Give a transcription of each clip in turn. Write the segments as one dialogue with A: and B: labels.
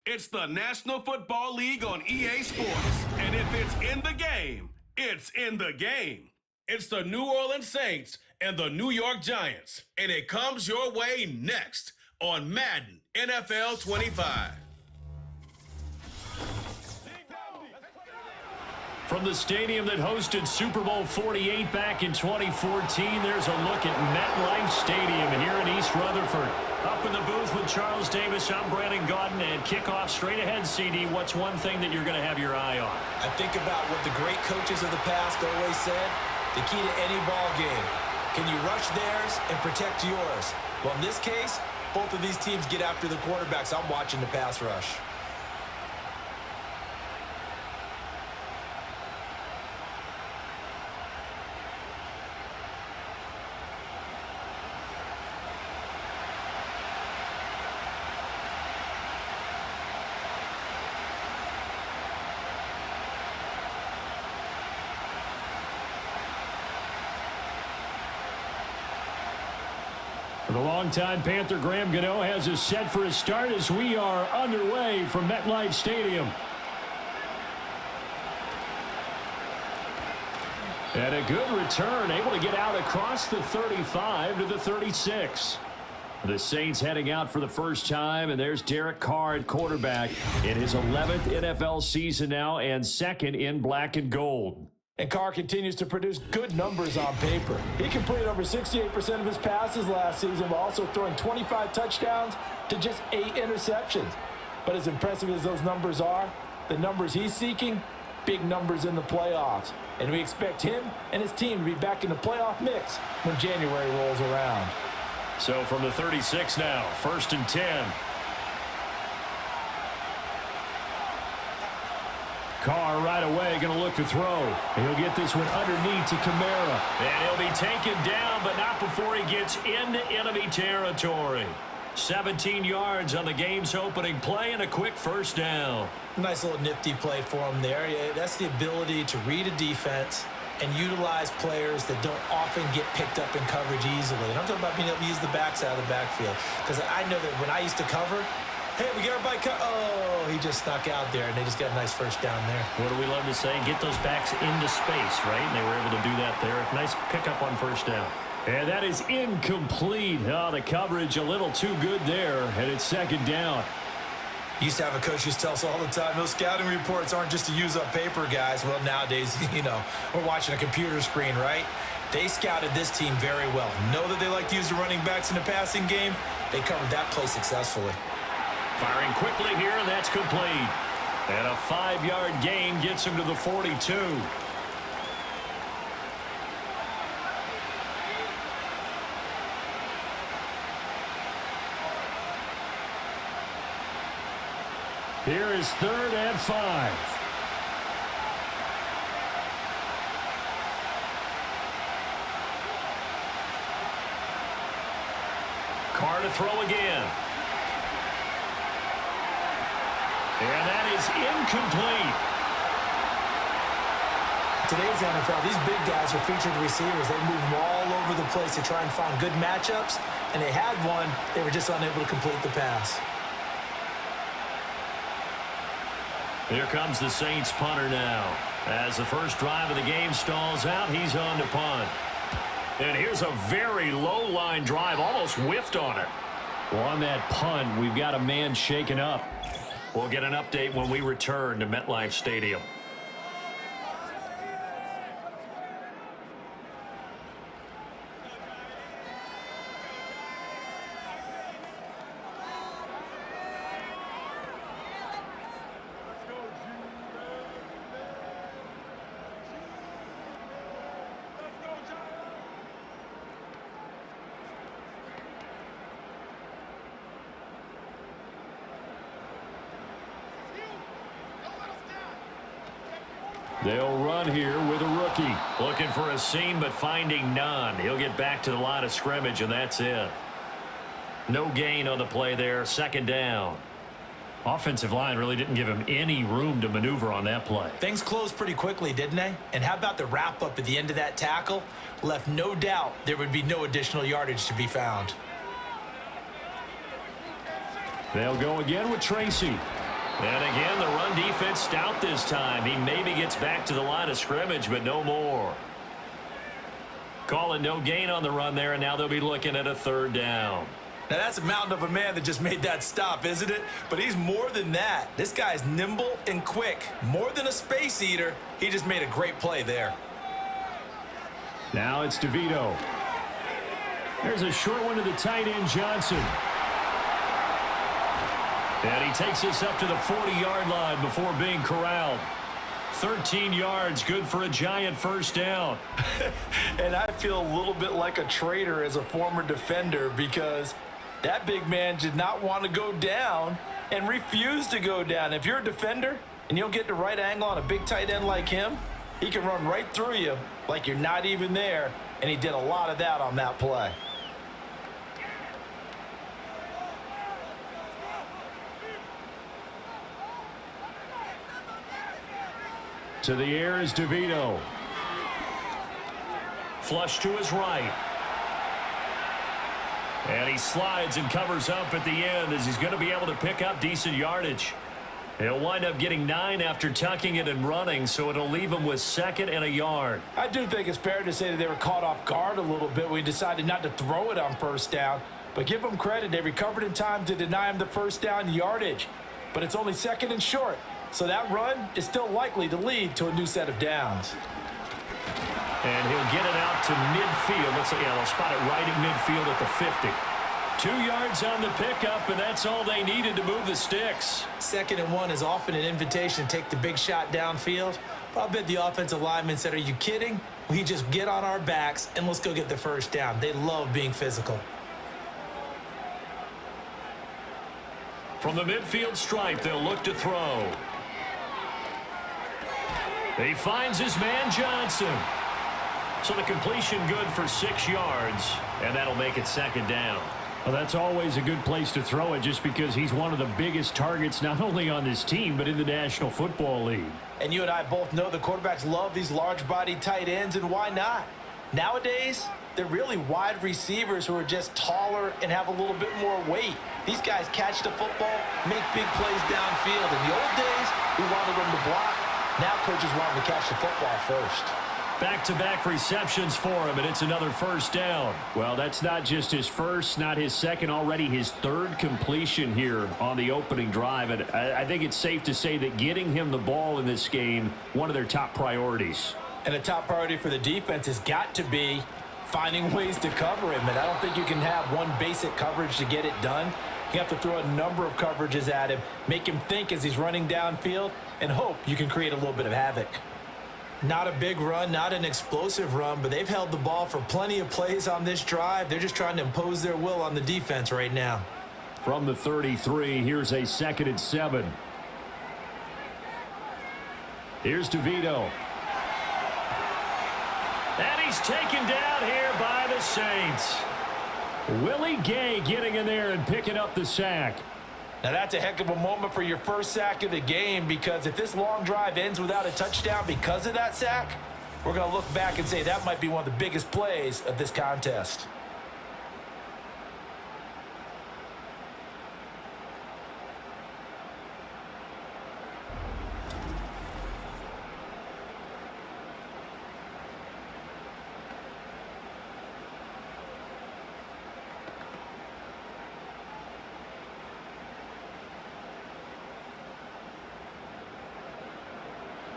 A: It's the National Football League on EA Sports. And if it's in the game, it's in the game. It's the New Orleans Saints and the New York Giants. And it comes your way next on Madden NFL 25.
B: From the stadium that hosted Super Bowl 48 back in 2014, there's a look at MetLife Stadium here in East Rutherford. Up in the booth with Charles Davis, I'm Brandon Gaudin, and kickoff straight ahead, CD. What's one thing that you're going to have your eye on?
C: I think about what the great coaches of the past always said, the key to any ball game. Can you rush theirs and protect yours? Well, in this case, both of these teams get after the quarterbacks. I'm watching the pass rush.
B: The longtime Panther Graham Gano has us set for a start as we are underway from MetLife Stadium. And a good return, able to get out across the 35 to the 36. The Saints heading out for the first time, and there's Derek Carr at quarterback in his 11th NFL season now and second in black and gold.
C: And Carr continues to produce good numbers on paper. He completed over 68% of his passes last season while also throwing 25 touchdowns to just 8 interceptions. But as impressive as those numbers are, the numbers he's seeking, big numbers in the playoffs. And we expect him and his team to be back in the playoff mix when January rolls around.
B: So from the 36 now, 1st and 10. Carr right away going to look to throw. He'll get this one underneath to Kamara. And he'll be taken down, but not before he gets into enemy territory. 17 yards on the game's opening play and a quick first down.
C: Nice little nifty play for him there. Yeah, that's the ability to read a defense and utilize players that don't often get picked up in coverage easily. And I'm talking about being able to use the backside of the backfield. Because I know that when I used to cover, hey, we got everybody oh, he just snuck out there, and they just got a nice first down there.
B: What do we love to say? Get those backs into space, right? And they were able to do that there. Nice pickup on first down. And that is incomplete. Oh, the coverage a little too good there, and it's second down.
C: Used to have a coach who used to tell us all the time, those scouting reports aren't just to use up paper, guys. Well, nowadays, we're watching a computer screen, right? They scouted this team very well. Know that they like to use the running backs in the passing game. They covered that play successfully.
B: Firing quickly here, and that's complete. And a 5-yard gain gets him to the 42. Here is 3rd and 5. Carr to throw again. And that is incomplete.
C: Today's NFL, these big guys are featured receivers. They move them all over the place to try and find good matchups, and they had one. They were just unable to complete the pass.
B: Here comes the Saints punter now. As the first drive of the game stalls out, he's on to punt. And here's a very low-line drive, almost whiffed on it. Well, on that punt, we've got a man shaken up. We'll get an update when we return to MetLife Stadium. They'll run here with a rookie. Looking for a seam, but finding none. He'll get back to the line of scrimmage, and that's it. No gain on the play there. 2nd down. Offensive line really didn't give him any room to maneuver on that play.
C: Things closed pretty quickly, didn't they? And how about the wrap-up at the end of that tackle? Left no doubt there would be no additional yardage to be found.
B: They'll go again with Tracy. And again, the run defense stout this time. He maybe gets back to the line of scrimmage, but no more. Calling no gain on the run there, and now they'll be looking at a third down.
C: Now, that's a mountain of a man that just made that stop, isn't it? But he's more than that. This guy's nimble and quick. More than a space eater. He just made a great play there.
B: Now it's DeVito. There's a short one to the tight end, Johnson. And he takes us up to the 40-yard line before being corralled. 13 yards, good for a giant first down.
C: And I feel a little bit like a traitor as a former defender because that big man did not want to go down and refused to go down. If you're a defender and you don't get the right angle on a big tight end like him, he can run right through you like you're not even there, and he did a lot of that on that play.
B: To the air is DeVito. Flush to his right. And he slides and covers up at the end as he's going to be able to pick up decent yardage. He'll wind up getting 9 after tucking it and running, so it'll leave him with 2nd and a yard.
C: I do think it's fair to say that they were caught off guard a little bit when he decided not to throw it on first down. But give them credit. They recovered in time to deny him the first down yardage. But it's only 2nd and short. So that run is still likely to lead to a new set of downs.
B: And he'll get it out to midfield. Let's see, they'll spot it right at midfield at the 50. 2 yards on the pickup, and that's all they needed to move the sticks.
C: 2nd and 1 is often an invitation to take the big shot downfield. But I bet the offensive lineman said, are you kidding? We just get on our backs and let's go get the first down. They love being physical.
B: From the midfield stripe, they'll look to throw. He finds his man Johnson. So the completion good for 6 yards, and that'll make it 2nd down. Well, that's always a good place to throw it just because he's one of the biggest targets not only on this team but in the National Football League.
C: And you and I both know the quarterbacks love these large-bodied tight ends, and why not? Nowadays, they're really wide receivers who are just taller and have a little bit more weight. These guys catch the football, make big plays downfield. In the old days, we wanted them to block. Now coaches want them to catch the football first.
B: Back-to-back receptions for him, and it's another first down. Well, that's not just his first, not his second, already his 3rd completion here on the opening drive. And I think it's safe to say that getting him the ball in this game, one of their top priorities.
C: And a top priority for the defense has got to be finding ways to cover him. And I don't think you can have one basic coverage to get it done. You have to throw a number of coverages at him, make him think as he's running downfield, and hope you can create a little bit of havoc. Not a big run, not an explosive run, but they've held the ball for plenty of plays on this drive. They're just trying to impose their will on the defense right now.
B: From the 33, here's a 2nd and 7. Here's DeVito. And he's taken down here by the Saints. Willie Gay getting in there and picking up the sack.
C: Now that's a heck of a moment for your first sack of the game, because if this long drive ends without a touchdown because of that sack, we're going to look back and say that might be one of the biggest plays of this contest.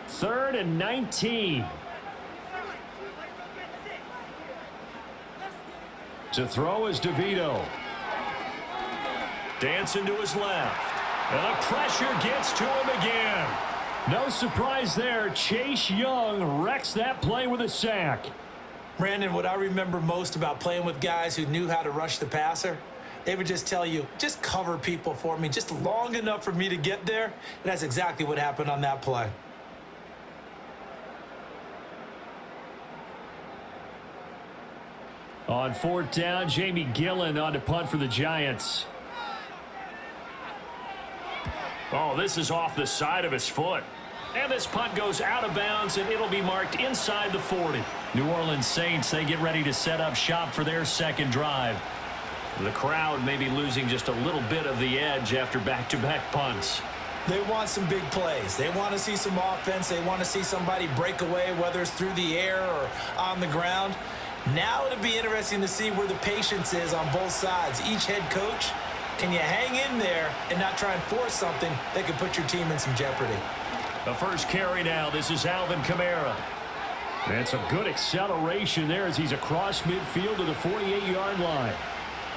B: Third and 19. To throw is DeVito. Dancing to his left. And the pressure gets to him again. No surprise there. Chase Young wrecks that play with a sack.
C: Brandon, what I remember most about playing with guys who knew how to rush the passer, they would just tell you, just cover people for me, just long enough for me to get there. And that's exactly what happened on that play.
B: On 4th down, Jamie Gillen on to punt for the Giants. Oh, this is off the side of his foot. And this punt goes out of bounds, and it'll be marked inside the 40. New Orleans Saints, they get ready to set up shop for their 2nd drive. The crowd may be losing just a little bit of the edge after back-to-back punts.
C: They want some big plays. They want to see some offense. They want to see somebody break away, whether it's through the air or on the ground. Now it'll be interesting to see where the patience is on both sides. Each head coach, can you hang in there and not try and force something that could put your team in some jeopardy?
B: The first carry now. This is Alvin Kamara. That's a good acceleration there as he's across midfield to the 48-yard line.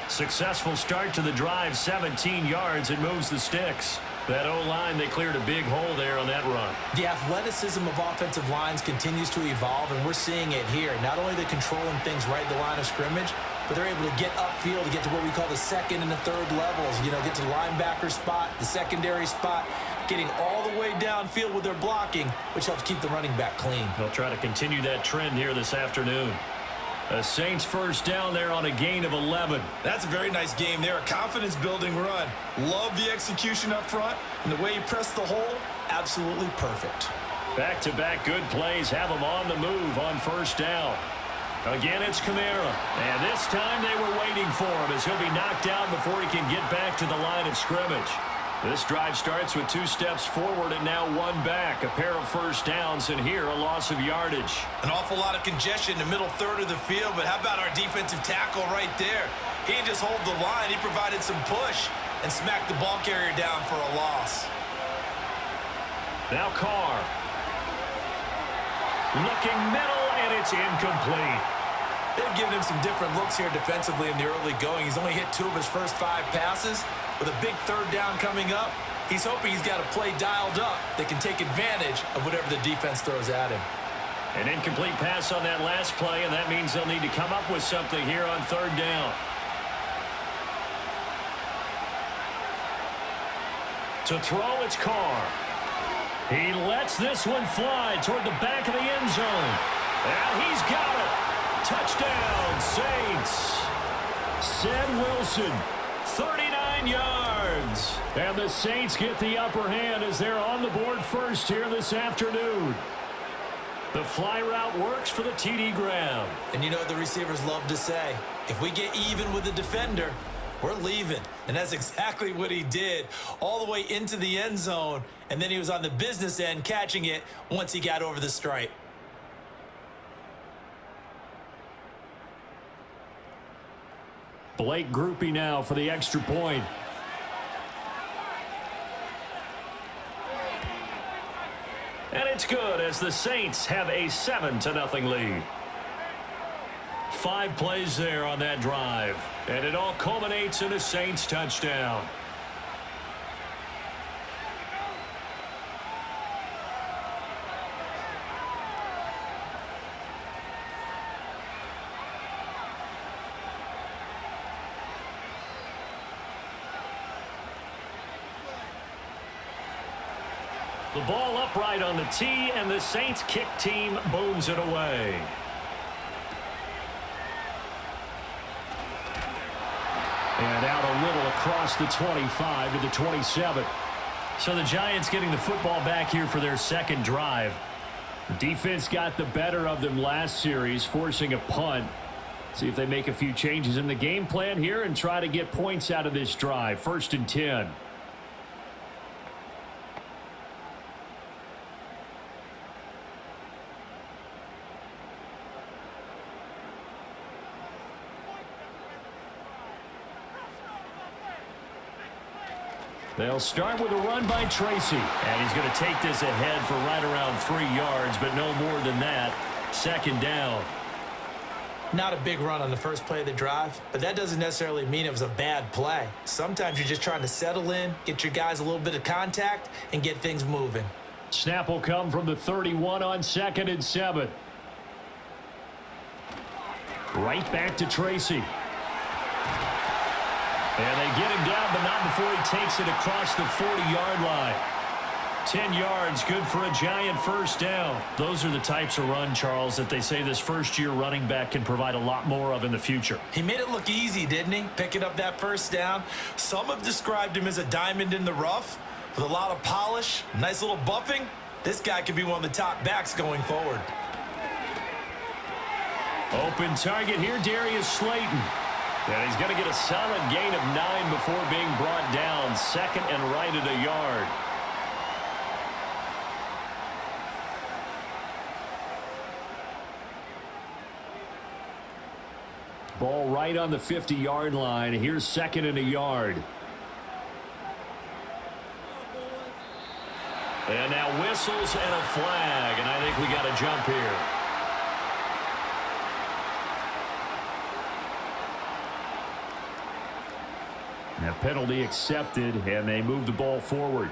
B: Successful start to the drive, 17 yards. It moves the sticks. That O-line, they cleared a big hole there on that run.
C: The athleticism of offensive lines continues to evolve, and we're seeing it here. Not only are they controlling things right at the line of scrimmage, but they're able to get upfield to get to what we call the second and the third levels. You know, get to the linebacker spot, the secondary spot, getting all the way downfield with their blocking, which helps keep the running back clean.
B: They'll try to continue that trend here this afternoon. The Saints first down there on a gain of 11.
C: That's a very nice game there. A confidence-building run. Love the execution up front, and the way he pressed the hole, absolutely perfect.
B: Back-to-back good plays have them on the move on first down. Again, it's Kamara. And this time they were waiting for him as he'll be knocked down before he can get back to the line of scrimmage. This drive starts with 2 steps forward and now 1 back. A pair of first downs, and here a loss of yardage.
C: An awful lot of congestion in the middle third of the field, but how about our defensive tackle right there? He didn't just hold the line. He provided some push and smacked the ball carrier down for a loss.
B: Now Carr. Looking middle, and it's incomplete.
C: They've given him some different looks here defensively in the early going. He's only hit 2 of his first 5 passes. With a big third down coming up, he's hoping he's got a play dialed up that can take advantage of whatever the defense throws at him.
B: An incomplete pass on that last play, and that means they'll need to come up with something here on third down. To throw, it's Carr. He lets this one fly toward the back of the end zone. And he's got it. Touchdown, Saints. Ced Wilson, 39 yards. And the Saints get the upper hand as they're on the board first here this afternoon. The fly route works for the TD grab.
C: And you know what the receivers love to say? If we get even with the defender, we're leaving. And that's exactly what he did, all the way into the end zone. And then he was on the business end catching it once he got over the stripe.
B: Blake Groupie now for the extra point. And it's good as the Saints have a 7-0 lead. 5 plays there on that drive. And it all culminates in a Saints touchdown. The ball upright on the tee, and the Saints kick team booms it away. And out a little across the 25 to the 27. So the Giants getting the football back here for their second drive. Defense got the better of them last series, forcing a punt. See if they make a few changes in the game plan here and try to get points out of this drive. 1st and 10. They'll start with a run by Tracy. And he's going to take this ahead for right around 3 yards, but no more than that. 2nd down.
C: Not a big run on the first play of the drive, but that doesn't necessarily mean it was a bad play. Sometimes you're just trying to settle in, get your guys a little bit of contact, and get things moving.
B: Snap will come from the 31 on 2nd and 7. Right back to Tracy. And they get him down, but not before he takes it across the 40-yard line. 10 yards, good for a Giant first down. Those are the types of run, Charles, that they say this first-year running back can provide a lot more of in the future.
C: He made it look easy, didn't he? Picking up that first down. Some have described him as a diamond in the rough with a lot of polish, nice little buffing. This guy could be one of the top backs going forward.
B: Open target here, Darius Slayton. And he's going to get a solid gain of 9 before being brought down. 2nd and right at a yard. Ball right on the 50-yard line. Here's second and a yard. And now whistles and a flag, and I think we got a jump here. Now penalty accepted, and they move the ball forward.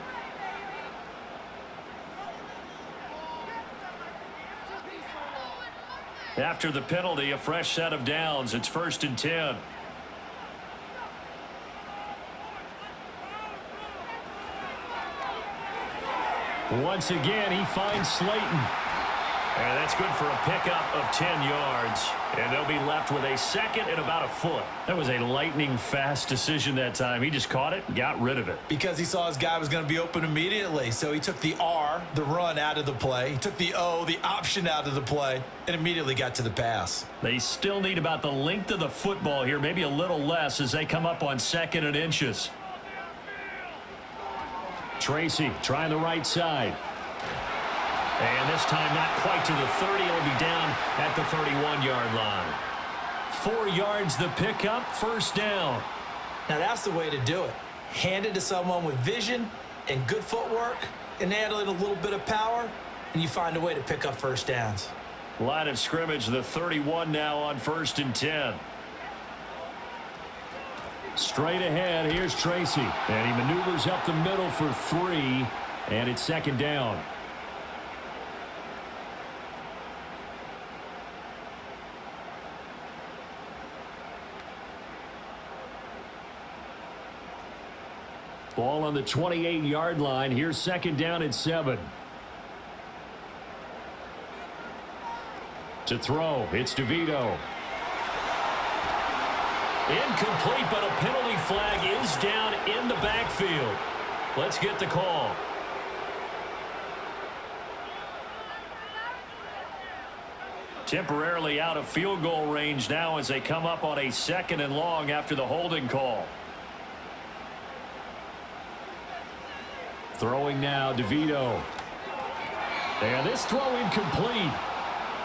B: After the penalty, a fresh set of downs. It's 1st and 10. Once again, he finds Slayton. And that's good for a pickup of 10 yards. And they'll be left with a second and about a foot. That was a lightning-fast decision that time. He just caught it and got rid of it.
C: Because he saw his guy was going to be open immediately. So he took the R, the run, out of the play. He took the O, the option, out of the play, and immediately got to the pass.
B: They still need about the length of the football here, maybe a little less as they come up on 2nd and inches. Tracy trying the right side. And this time not quite to the 30. It'll be down at the 31-yard line. 4 yards the pickup, 1st down.
C: Now that's the way to do it. Hand it to someone with vision and good footwork and add a little bit of power, and you find a way to pick up 1st downs.
B: Line of scrimmage, the 31 now on 1st and 10. Straight ahead, here's Tracy. And he maneuvers up the middle for 3, and it's 2nd down. Ball on the 28-yard line. Here's 2nd down and 7. To throw, it's DeVito. Incomplete, but a penalty flag is down in the backfield. Let's get the call. Temporarily out of field goal range now as they come up on a 2nd and long after the holding call. Throwing now, DeVito. And this throw incomplete.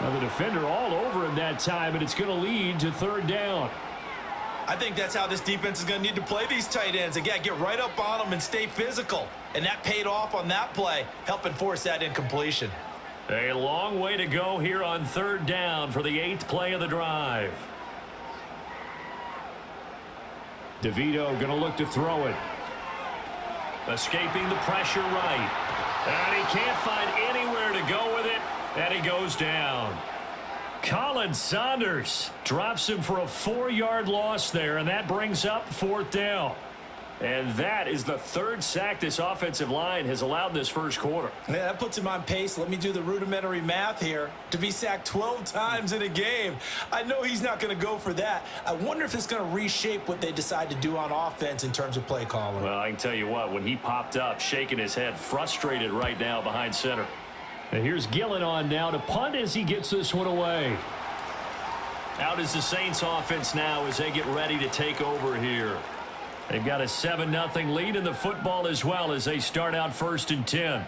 B: Now the defender all over him that time, and it's going to lead to 3rd down.
C: I think that's how this defense is going to need to play these tight ends. Again, get right up on them and stay physical. And that paid off on that play, helping force that incompletion.
B: A long way to go here on 3rd down for the 8th play of the drive. DeVito going to look to throw it. Escaping the pressure right. And he can't find anywhere to go with it, and he goes down. Colin Saunders drops him for a 4-yard loss there, and that brings up 4th down. And that is the 3rd sack this offensive line has allowed this first quarter.
C: Yeah, that puts him on pace. Let me do the rudimentary math here. To be sacked 12 times in a game, I know he's not going to go for that. I wonder if it's going to reshape what they decide to do on offense in terms of play calling.
B: Well, I can tell you what, when he popped up, shaking his head, frustrated right now behind center. And here's Gillen on now to punt as he gets this one away. Out is the Saints offense now as they get ready to take over here. They've got a 7-0 lead in the football as well as they start out 1st and 10.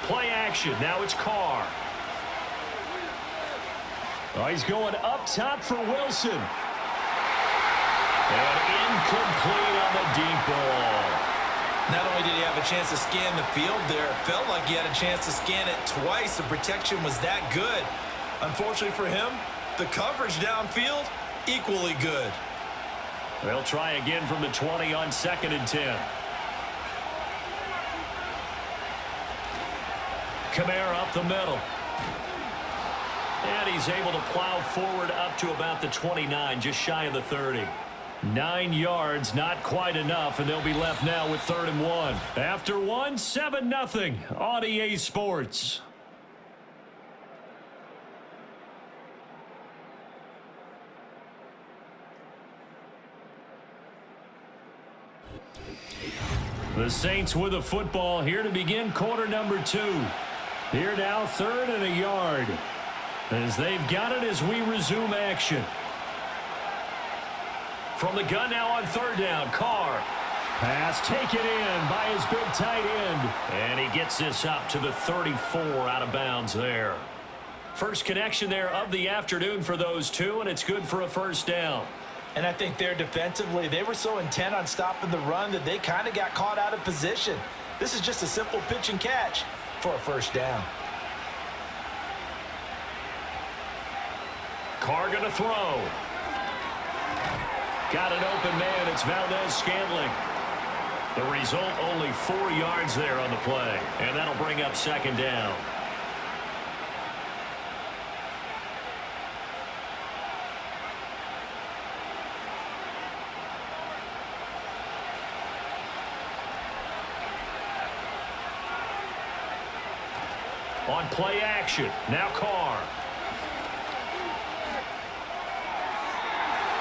B: Play action. Now it's Carr. Oh, he's going up top for Wilson. And incomplete on the deep ball.
C: Not only did he have a chance to scan the field there, it felt like he had a chance to scan it twice. The protection was that good. Unfortunately for him, the coverage downfield, equally good.
B: They'll try again from the 20 on 2nd and 10. Kamara up the middle. And he's able to plow forward up to about the 29, just shy of the 30. 9 yards, not quite enough, and they'll be left now with 3rd and 1. After 1, 7-0 on EA Sports. The Saints with a football here to begin quarter number 2. Here now, 3rd and a yard. As they've got it as we resume action. From the gun now on 3rd down, Carr. Pass taken in by his big tight end. And he gets this up to the 34 out of bounds there. First connection there of the afternoon for those two, and it's good for a first down.
C: And I think there defensively, they were so intent on stopping the run that they kind of got caught out of position. This is just a simple pitch and catch for a first down.
B: Carr going to throw. Got an open man. It's Valdez-Scantling. The result, only 4 yards there on the play. And that'll bring up 2nd down. On play action, now Carr.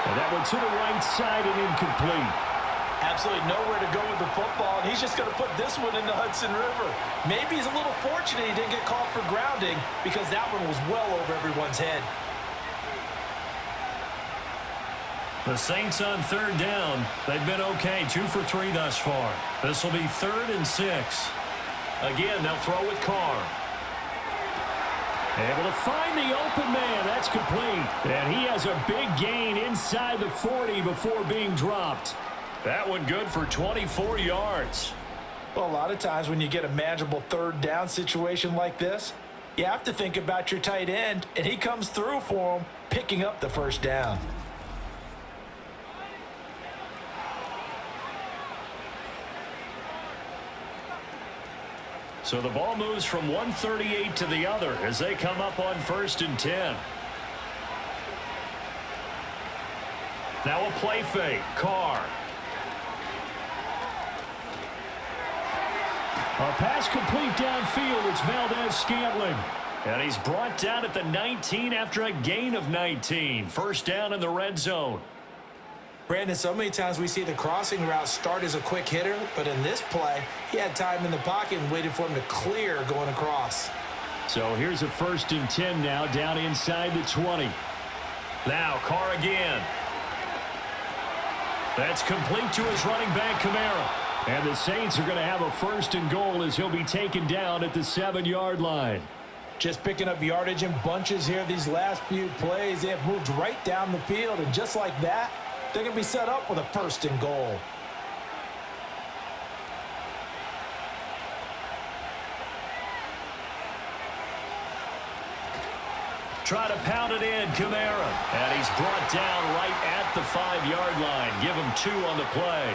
B: And that one to the right side and incomplete.
C: Absolutely nowhere to go with the football, and he's just going to put this one in the Hudson River. Maybe he's a little fortunate he didn't get called for grounding because that one was well over everyone's head.
B: The Saints on 3rd down. They've been okay, 2 for 3 thus far. This will be 3rd and 6. Again, they'll throw with Carr. Able to find the open man. That's complete. And he has a big gain inside the 40 before being dropped. That one good for 24 yards.
C: Well, a lot of times when you get a manageable 3rd down situation like this, you have to think about your tight end, and he comes through for him, picking up the first down.
B: So the ball moves from 138 to the other as they come up on 1st and 10. Now a play fake. Carr. A pass complete downfield. It's Valdez-Scantling. And he's brought down at the 19 after a gain of 19. First down in the red zone.
C: Brandon, so many times we see the crossing route start as a quick hitter, but in this play, he had time in the pocket and waited for him to clear going across.
B: So here's a 1st and 10 now down inside the 20. Now Carr again. That's complete to his running back, Kamara. And the Saints are going to have a 1st and goal as he'll be taken down at the 7-yard line.
C: Just picking up yardage in bunches here these last few plays. They have moved right down the field, and just like that, they're going to be set up with a 1st and goal.
B: Try to pound it in, Kamara. And he's brought down right at the 5-yard line. Give him 2 on the play.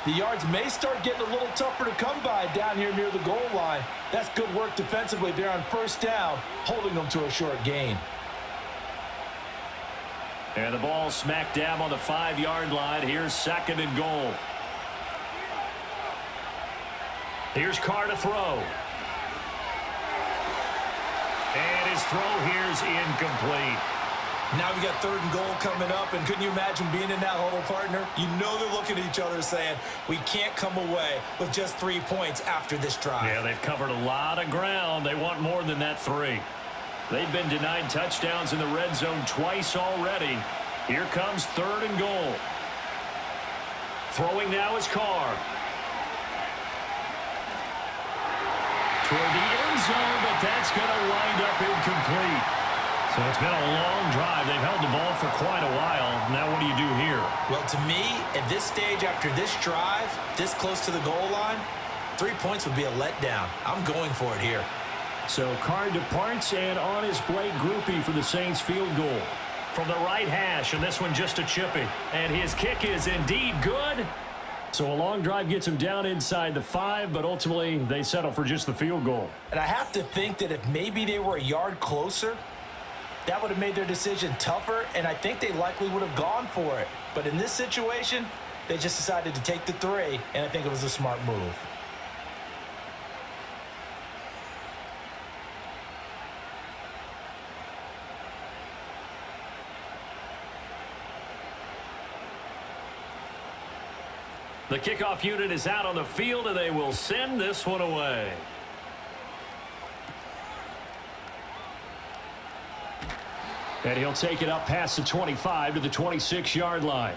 C: The yards may start getting a little tougher to come by down here near the goal line. That's good work defensively there on 1st down, holding them to a short gain.
B: And the ball smack dab on the 5-yard line. Here's 2nd and goal. Here's Carr to throw. And his throw here's incomplete.
C: Now we got 3rd and goal coming up, and couldn't you imagine being in that hole, partner? You know they're looking at each other saying, we can't come away with just 3 points after this drive.
B: Yeah, they've covered a lot of ground. They want more than that 3. They've been denied touchdowns in the red zone twice already. Here comes 3rd and goal. Throwing now is Carr. Toward the end zone, but that's going to wind up incomplete. So it's been a long drive. They've held the ball for quite a while. Now what do you do here?
C: Well, to me, at this stage after this drive, this close to the goal line, 3 points would be a letdown. I'm going for it here.
B: So Carr departs, and on his Blake Groupie for the Saints field goal. From the right hash, and this one just a chippy. And his kick is indeed good. So a long drive gets him down inside the 5, but ultimately they settle for just the field goal.
C: And I have to think that if maybe they were a yard closer, that would have made their decision tougher, and I think they likely would have gone for it. But in this situation, they just decided to take the 3, and I think it was a smart move.
B: The kickoff unit is out on the field, and they will send this one away. And he'll take it up past the 25 to the 26-yard line.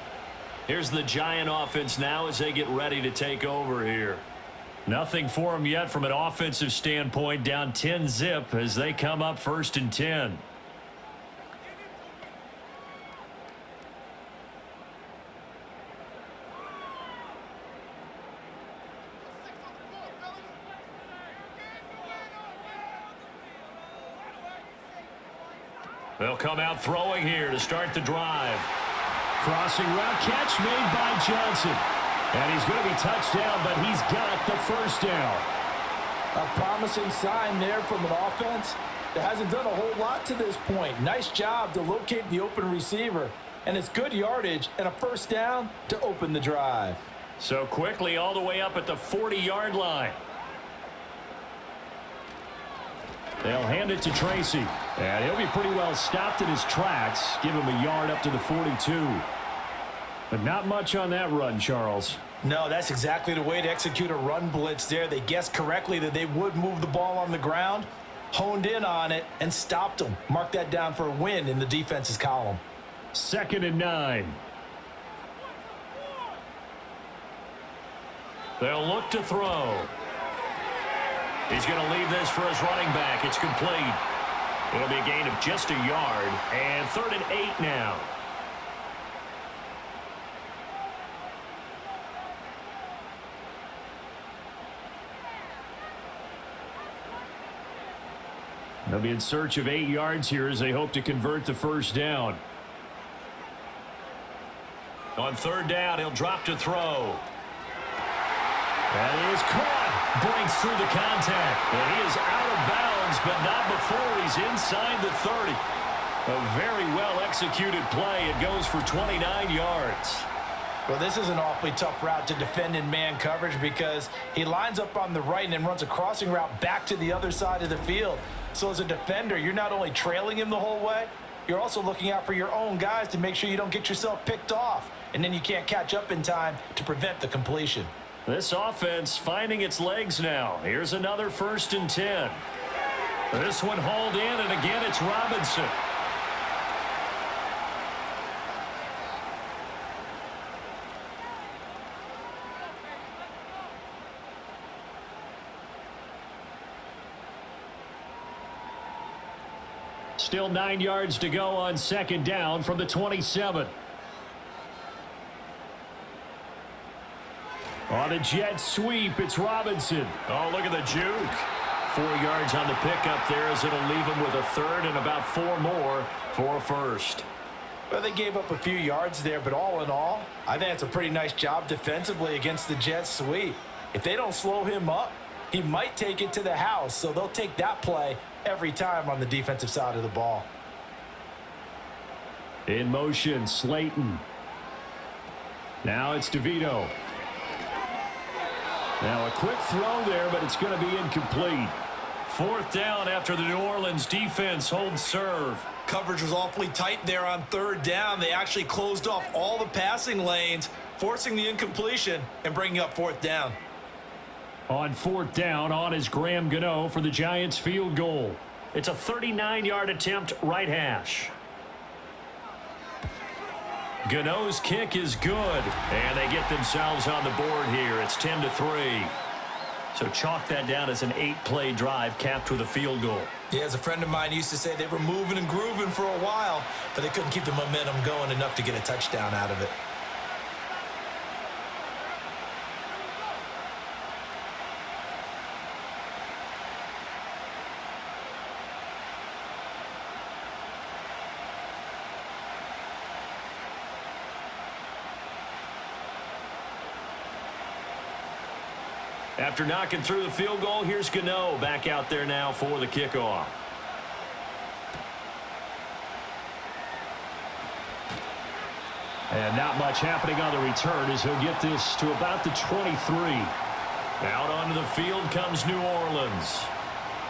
B: Here's the Giant offense now as they get ready to take over here. Nothing for them yet from an offensive standpoint, down 10-zip as they come up 1st and 10. They'll come out throwing here to start the drive. Crossing route catch made by Johnson. And he's going to be touched down, but he's got the first down.
C: A promising sign there from an offense that hasn't done a whole lot to this point. Nice job to locate the open receiver. And it's good yardage and a first down to open the drive.
B: So quickly all the way up at the 40-yard line. They'll hand it to Tracy. And he'll be pretty well stopped in his tracks. Give him a yard up to the 42. But not much on that run, Charles.
C: No, that's exactly the way to execute a run blitz there. They guessed correctly that they would move the ball on the ground, honed in on it, and stopped them. Mark that down for a win in the defense's column.
B: 2nd and 9. They'll look to throw. He's going to leave this for his running back. It's complete. It'll be a gain of just a yard. And 3rd and 8 now. They'll be in search of 8 yards here as they hope to convert the first down. On 3rd down, he'll drop to throw. That is caught. Breaks through the contact. And he is out of bounds, but not before he's inside the 30. A very well-executed play. It goes for 29 yards.
C: Well, this is an awfully tough route to defend in man coverage because he lines up on the right and then runs a crossing route back to the other side of the field. So as a defender, you're not only trailing him the whole way, you're also looking out for your own guys to make sure you don't get yourself picked off. And then you can't catch up in time to prevent the completion.
B: This offense finding its legs now. Here's another 1st and 10. This one hauled in, and again it's Robinson. Still 9 yards to go on 2nd down from the 27. On a jet sweep, it's Robinson. Oh, look at the juke. 4 yards on the pickup there as it'll leave him with a 3rd and about 4 more for a first.
C: Well, they gave up a few yards there, but all in all, I think it's a pretty nice job defensively against the jet sweep. If they don't slow him up, he might take it to the house, so they'll take that play every time on the defensive side of the ball.
B: In motion, Slayton. Now it's DeVito. Now a quick throw there, but it's going to be incomplete. 4th down after the New Orleans defense holds serve.
C: Coverage was awfully tight there on 3rd down. They actually closed off all the passing lanes, forcing the incompletion and bringing up 4th down.
B: On 4th down, on is Graham Gano for the Giants field goal. It's a 39-yard attempt, right hash. Gano's kick is good, and they get themselves on the board here. It's 10-3. So chalk that down as an 8-play drive capped with a field goal.
C: Yeah, as a friend of mine used to say, they were moving and grooving for a while, but they couldn't keep the momentum going enough to get a touchdown out of it.
B: After knocking through the field goal, here's Gano back out there now for the kickoff. And not much happening on the return as he'll get this to about the 23. Out onto the field comes New Orleans.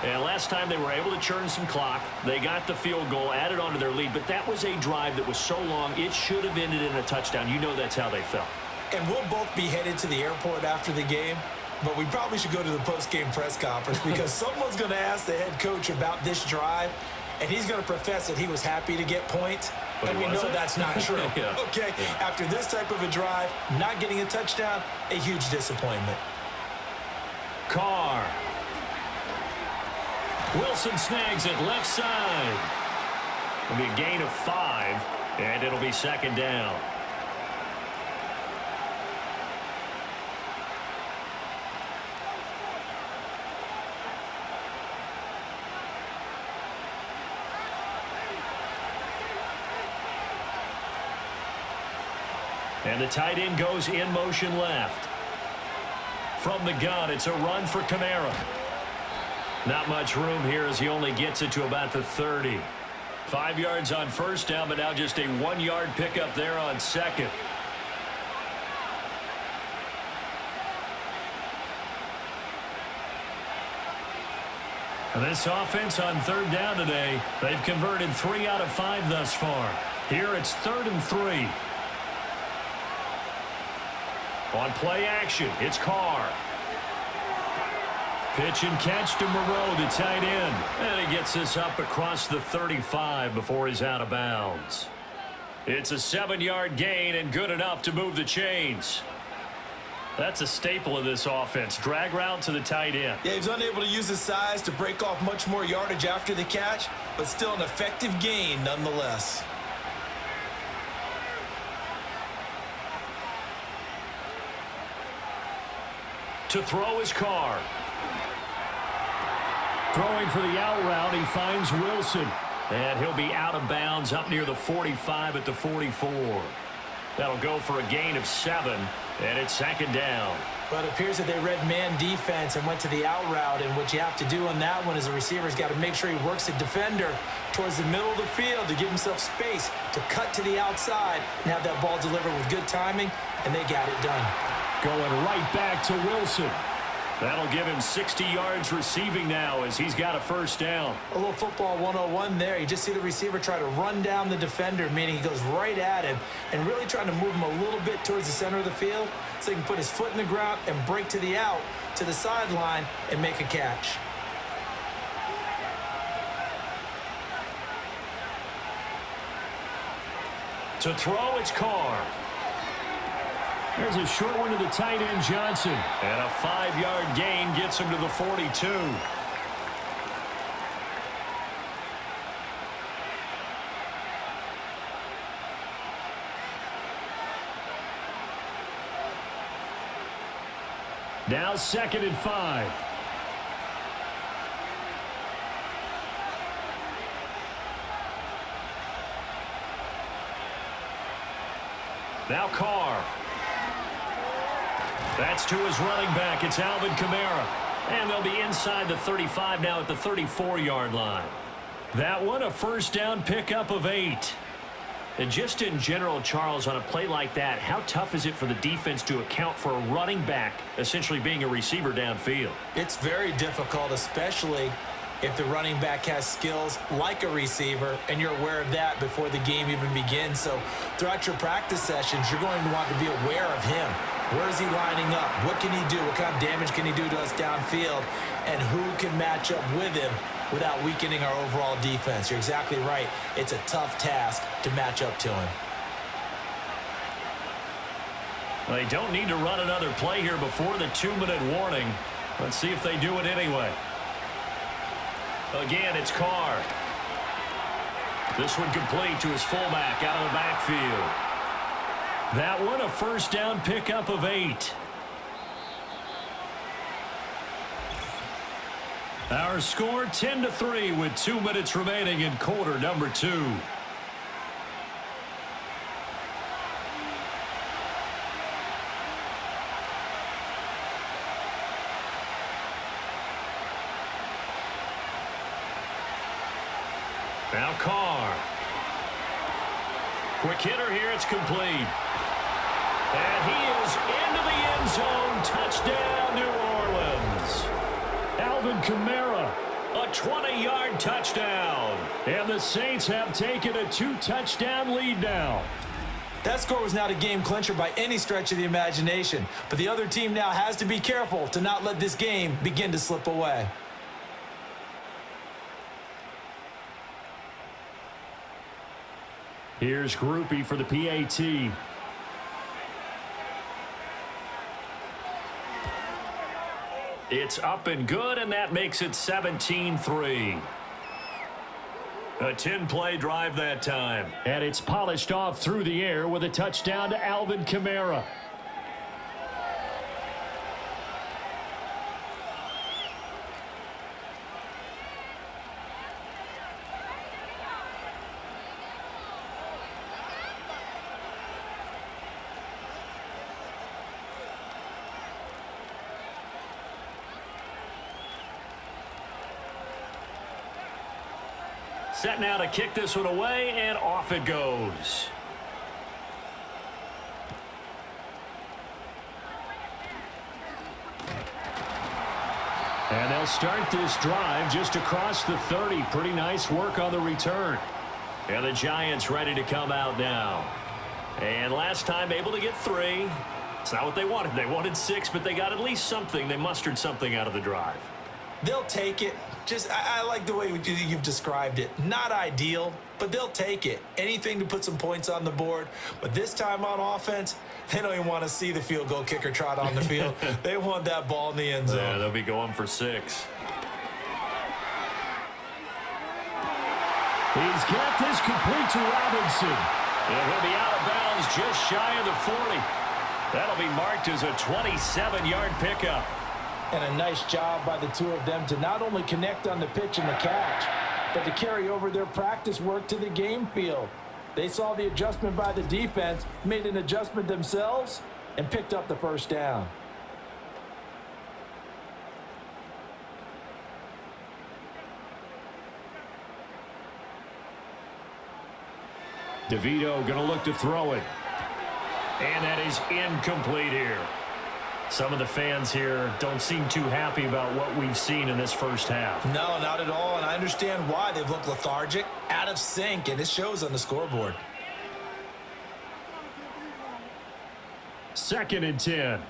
B: And last time they were able to churn some clock. They got the field goal, added onto their lead, but that was a drive that was so long, it should have ended in a touchdown. You know that's how they felt.
C: And we'll both be headed to the airport after the game, but we probably should go to the post-game press conference because someone's going to ask the head coach about this drive, and he's going to profess that he was happy to get points, and we know that's not true.
B: Yeah.
C: Okay, after this type of a drive, not getting a touchdown, a huge disappointment.
B: Carr. Wilson snags it left side. It'll be a gain of 5, and it'll be second down. And the tight end goes in motion left. From the gun, it's a run for Kamara. Not much room here as he only gets it to about the 30. 5 yards on first down, but now just a 1-yard pickup there on second. And this offense on third down today, they've converted 3 out of 5 thus far. Here it's 3rd and 3. On play action, it's Carr. Pitch and catch to Moreau, the tight end. And he gets this up across the 35 before he's out of bounds. It's a 7-yard gain and good enough to move the chains. That's a staple of this offense. Drag route to the tight end.
C: Yeah, he's unable to use his size to break off much more yardage after the catch, but still an effective gain nonetheless.
B: To throw his Carr. Throwing for the out route, he finds Wilson. And he'll be out of bounds up near the 45 at the 44. That'll go for a gain of 7, and it's second down.
C: But it appears that they read man defense and went to the out route, and what you have to do on that one is the receiver's got to make sure he works the defender towards the middle of the field to give himself space to cut to the outside and have that ball delivered with good timing, and they got it done.
B: Going right back to Wilson. That'll give him 60 yards receiving now as he's got a first down.
C: A little football 101 there. You just see the receiver try to run down the defender, meaning he goes right at him and really trying to move him a little bit towards the center of the field so he can put his foot in the ground and break to the out, to the sideline, and make a catch.
B: To throw, it's Carr. There's a short one to the tight end, Johnson. And a 5-yard gain gets him to the 42. Now 2nd and 5. Now Carr. That's to his running back. It's Alvin Kamara. And they'll be inside the 35 now at the 34-yard line. That one, a first down pickup of 8. And just in general, Charles, on a play like that, how tough is it for the defense to account for a running back essentially being a receiver downfield?
C: It's very difficult, especially if the running back has skills like a receiver, and you're aware of that before the game even begins. So throughout your practice sessions, you're going to want to be aware of him. Where is he lining up? What can he do? What kind of damage can he do to us downfield? And who can match up with him without weakening our overall defense? You're exactly right. It's a tough task to match up to him.
B: They don't need to run another play here before the 2-minute warning. Let's see if they do it anyway. Again, it's Carr. This one complete to his fullback out of the backfield. That one, a first down pickup of 8. Our score 10-3 with 2 minutes remaining in quarter number 2. Now Carr. Quick hitter here, it's complete. And he is into the end zone. Touchdown, New Orleans. Alvin Kamara, a 20-yard touchdown. And the Saints have taken a 2-touchdown lead now.
C: That score was not a game clincher by any stretch of the imagination, but the other team now has to be careful to not let this game begin to slip away.
B: Here's Groupie for the PAT. It's up and good, and that makes it 17-3. A 10-play drive that time. And it's polished off through the air with a touchdown to Alvin Kamara. Set now to kick this one away, and off it goes. And they'll start this drive just across the 30. Pretty nice work on the return. And the Giants ready to come out now. And last time able to get 3. It's not what they wanted. They wanted 6, but they got at least something. They mustered something out of the drive.
C: They'll take it. I like the way you've described it. Not ideal, but they'll take it. Anything to put some points on the board. But this time on offense, they don't even want to see the field goal kicker trot on the field. They want that ball in the end zone.
B: Yeah, they'll be going for 6. He's got this complete to Robinson. And he'll be out of bounds just shy of the 40. That'll be marked as a 27-yard pickup.
C: And a nice job by the two of them to not only connect on the pitch and the catch, but to carry over their practice work to the game field. They saw the adjustment by the defense, made an adjustment themselves, and picked up the first down.
B: DeVito going to look to throw it. And that is incomplete here. Some of the fans here don't seem too happy about what we've seen in this first half.
C: No, not at all, and I understand why. They've looked lethargic, out of sync, and it shows on the scoreboard.
B: 2nd and 10.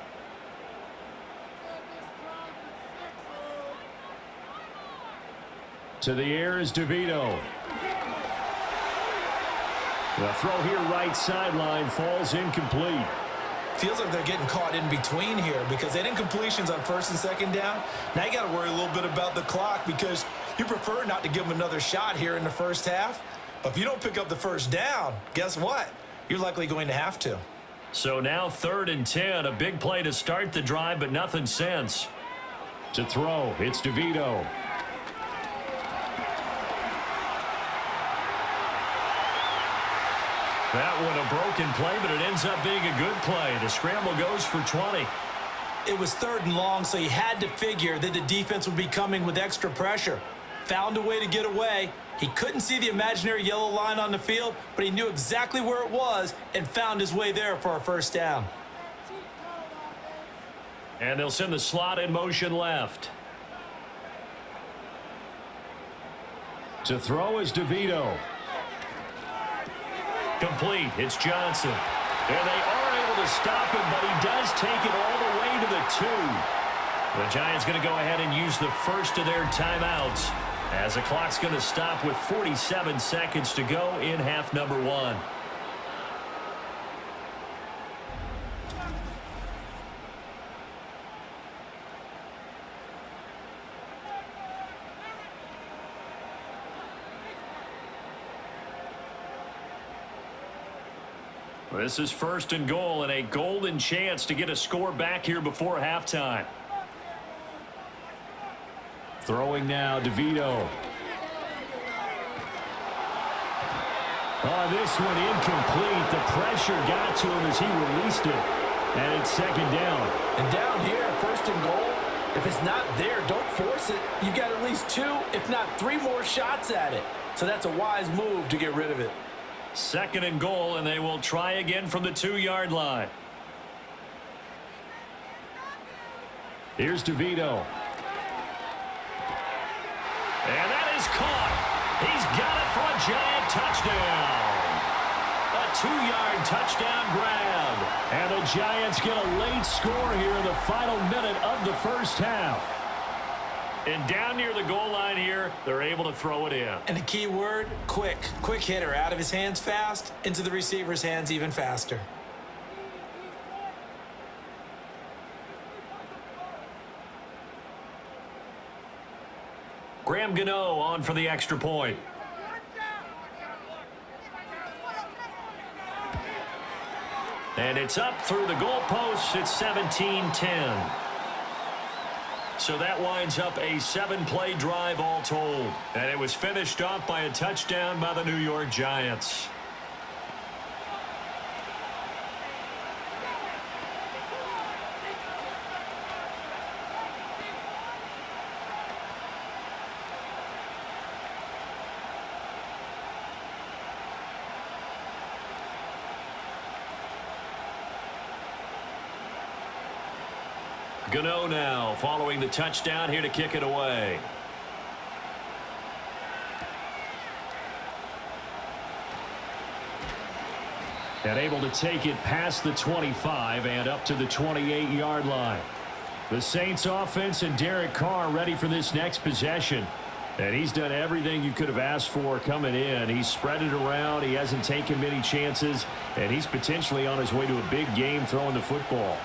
B: To the air is DeVito. The throw here right sideline falls incomplete.
C: Feels like they're getting caught in between here because they didn't completions on 1st and 2nd down. Now you got to worry a little bit about the clock because you prefer not to give them another shot here in the first half. But if you don't pick up the first down, guess what? You're likely going to have to.
B: So now 3rd and 10, a big play to start the drive, but nothing since. To throw, it's DeVito. That one a broken play, but it ends up being a good play. The scramble goes for 20.
C: It was 3rd and long, so he had to figure that the defense would be coming with extra pressure. Found a way to get away. He couldn't see the imaginary yellow line on the field, but he knew exactly where it was and found his way there for a first down.
B: And they'll send the slot in motion left. To throw is DeVito. Complete. It's Johnson. And they are able to stop him, but he does take it all the way to the 2. The Giants going to go ahead and use the first of their timeouts as the clock's going to stop with 47 seconds to go in half number 1. This is 1st and goal and a golden chance to get a score back here before halftime. Throwing now, DeVito. Oh, this one incomplete. The pressure got to him as he released it. And it's 2nd down.
C: And down here, 1st and goal, if it's not there, don't force it. You've got at least 2, if not 3 more shots at it. So that's a wise move to get rid of it.
B: 2nd and goal, and they will try again from the 2-yard line. Here's DeVito. And that is caught. He's got it for a Giant touchdown. A 2-yard touchdown grab. And the Giants get a late score here in the final minute of the first half. And down near the goal line here, they're able to throw it in.
C: And the key word, quick. Quick hitter. Out of his hands fast, into the receiver's hands even faster.
B: Graham Gano on for the extra point. And it's up through the goalposts. It's 17-10. So that winds up a 7-play drive all told. And it was finished off by a touchdown by the New York Giants. Gano now following the touchdown here to kick it away. And able to take it past the 25 and up to the 28-yard line. The Saints offense and Derek Carr ready for this next possession. And he's done everything you could have asked for coming in. He's spread it around. He hasn't taken many chances. And he's potentially on his way to a big game throwing the football.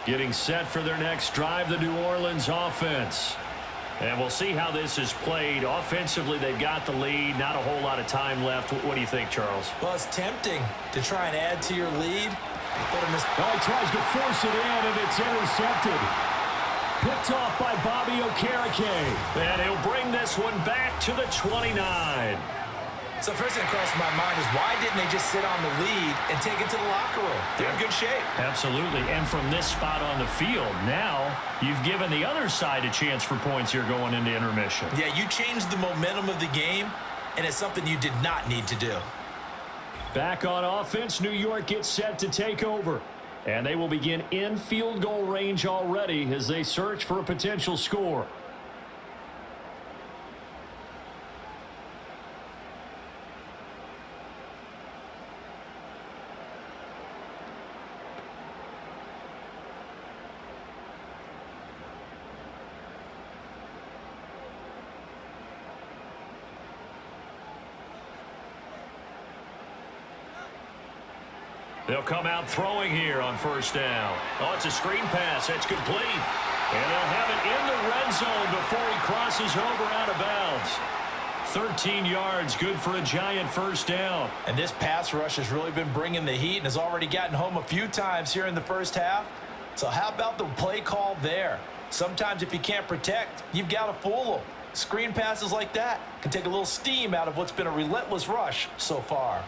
B: Getting set for their next drive, the New Orleans offense. And we'll see how this is played. Offensively, they've got the lead. Not a whole lot of time left. What do you think, Charles?
C: Well, it's tempting to try and add to your lead. But
B: he tries to force it in, and it's intercepted. Picked off by Bobby Okereke. And he'll bring this one back to the 29.
C: So first thing that crossed my mind is why didn't they just sit on the lead and take it to the locker room? They're in good shape.
B: Absolutely. And from this spot on the field, now you've given the other side a chance for points here going into intermission.
C: Yeah, you changed the momentum of the game, and it's something you did not need to do.
B: Back on offense, New York gets set to take over. And they will begin in field goal range already as they search for a potential score. They'll come out throwing here on first down. Oh, it's a screen pass. That's complete. And they'll have it in the red zone before he crosses over out of bounds. 13 yards, good for a Giant first down.
C: And this pass rush has really been bringing the heat and has already gotten home a few times here in the first half. So how about the play call there? Sometimes if you can't protect, you've got to fool them. Screen passes like that can take a little steam out of what's been a relentless rush so far.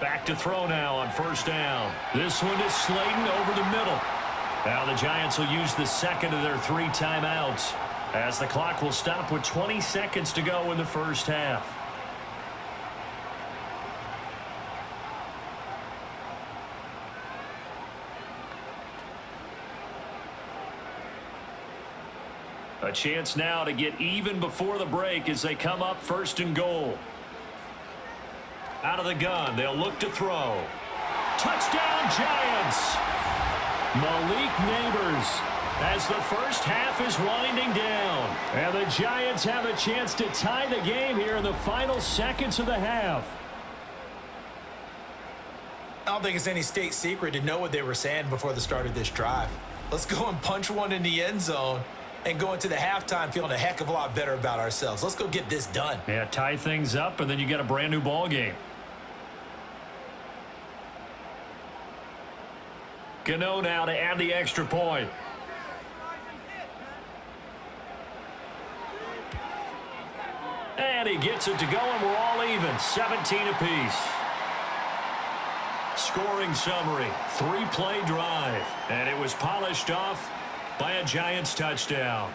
B: Back to throw now on first down. This one is Slayton over the middle. Now the Giants will use the second of their 3 timeouts as the clock will stop with 20 seconds to go in the first half. A chance now to get even before the break as they come up first and goal. Out of the gun, they'll look to throw. Touchdown, Giants! Malik Neighbors as the first half is winding down. And the Giants have a chance to tie the game here in the final seconds of the half.
C: I don't think it's any state secret to know what they were saying before the start of this drive. Let's go and punch one in the end zone and go into the halftime feeling a heck of a lot better about ourselves. Let's go get this done.
B: Yeah, tie things up, and then you get a brand new ball game. Gano now to add the extra point. And he gets it to go, and we're all even. 17 apiece. Scoring summary, 3-play drive. And it was polished off by a Giants touchdown.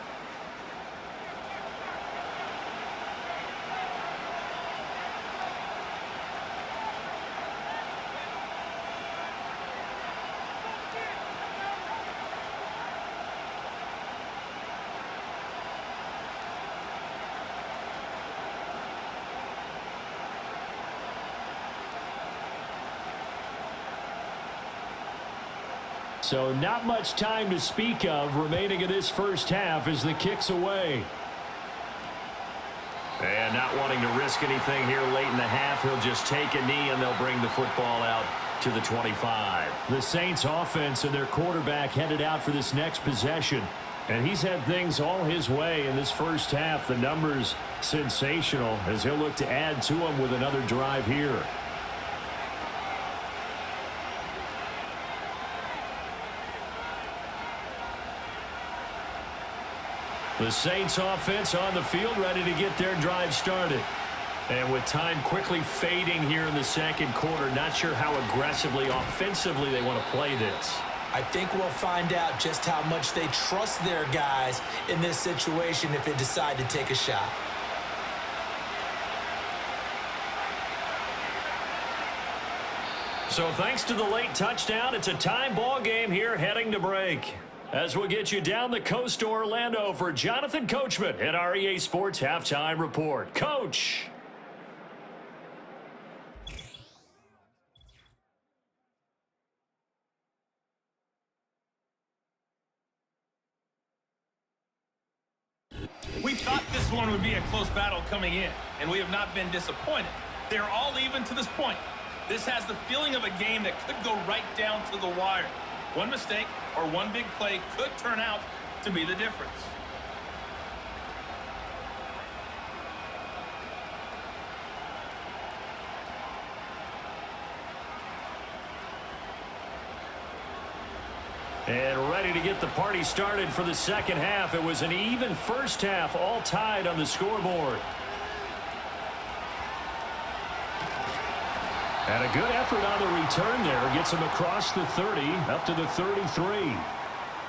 B: So not much time to speak of remaining in this first half as the kick's away. And not wanting to risk anything here late in the half, he'll just take a knee and they'll bring the football out to the 25. The Saints offense and their quarterback headed out for this next possession. And he's had things all his way in this first half. The numbers sensational as he'll look to add to them with another drive here. The Saints offense on the field ready to get their drive started. And with time quickly fading here in the second quarter, not sure how aggressively, offensively they want to play this.
C: I think we'll find out just how much they trust their guys in this situation if they decide to take a shot.
B: So thanks to the late touchdown, it's a tie ball game here heading to break. As we'll get you down the coast to Orlando for Jonathan Coachman at our EA Sports Halftime Report. Coach.
D: We thought this one would be a close battle coming in, and we have not been disappointed. They're all even to this point. This has the feeling of a game that could go right down to the wire. One mistake or one big play could turn out to be the difference.
B: And ready to get the party started for the second half. It was an even first half, all tied on the scoreboard. And a good effort on the return there. Gets him across the 30, up to the 33.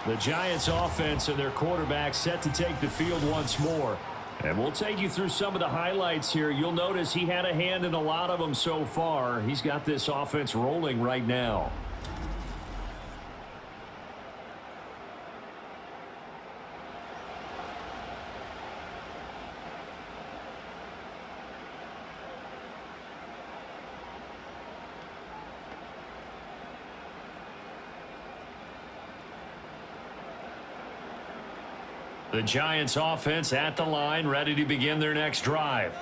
B: The Giants offense and their quarterback set to take the field once more. And we'll take you through some of the highlights here. You'll notice he had a hand in a lot of them so far. He's got this offense rolling right now. The Giants offense at the line, ready to begin their next drive.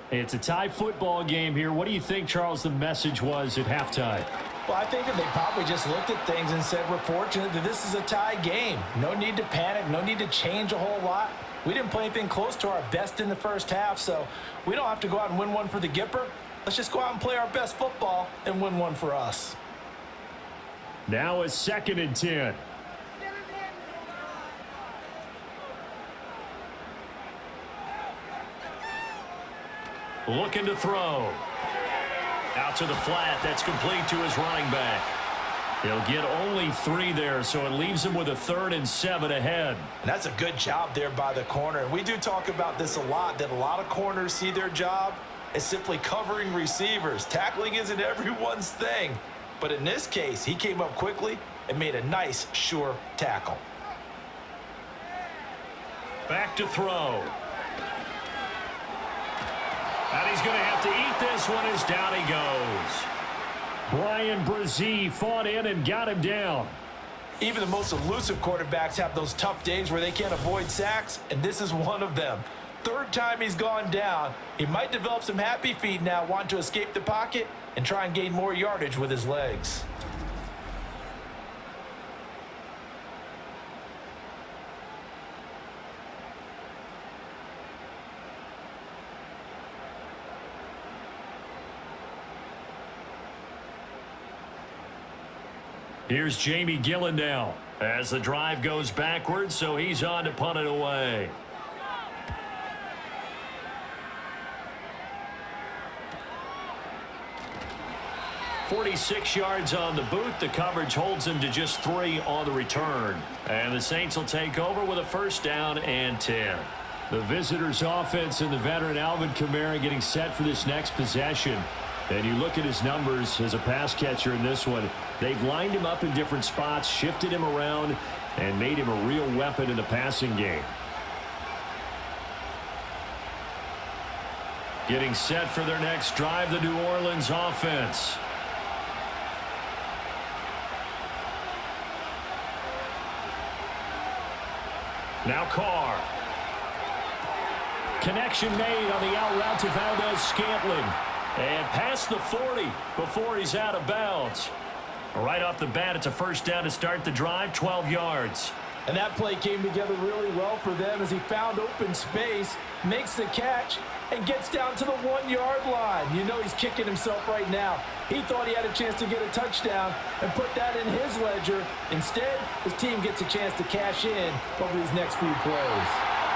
B: It's a tie football game here. What do you think, Charles, the message was at halftime?
C: Well, I think that they probably just looked at things and said, we're fortunate that this is a tie game. No need to panic, no need to change a whole lot. We didn't play anything close to our best in the first half, so we don't have to go out and win one for the Gipper. Let's just go out and play our best football and win one for us.
B: Now it's 2nd and 10. Looking to throw. Out to the flat. That's complete to his running back. He'll get only 3 there, so it leaves him with a 3rd and 7 ahead.
C: And that's a good job there by the corner. And we do talk about this a lot, that a lot of corners see their job as simply covering receivers. Tackling isn't everyone's thing. But in this case, he came up quickly and made a nice, sure tackle.
B: Back to throw. And he's going to have to eat this one as down he goes. Brian Brzee fought in and got him down.
C: Even the most elusive quarterbacks have those tough days where they can't avoid sacks, and this is one of them. 3rd time he's gone down. He might develop some happy feet now, wanting to escape the pocket and try and gain more yardage with his legs.
B: Here's Jamie Gillen now as the drive goes backwards, so he's on to punt it away. "46 yards on the boot. The coverage holds him to just 3 on the return. And the Saints will take over with a 1st down and 10. The visitors' offense and the veteran Alvin Kamara getting set for this next possession. And you look at his numbers as a pass catcher in this one. They've lined him up in different spots, shifted him around, and made him a real weapon in the passing game. Getting set for their next drive, the New Orleans offense. Now Carr. Connection made on the out route to Valdez-Scantling. And past the 40 before he's out of bounds. Right off the bat, it's a first down to start the drive, 12 yards.
C: And that play came together really well for them as he found open space, makes the catch, and gets down to the 1-yard line. You know he's kicking himself right now. He thought he had a chance to get a touchdown and put that in his ledger. Instead, his team gets a chance to cash in over these next few plays.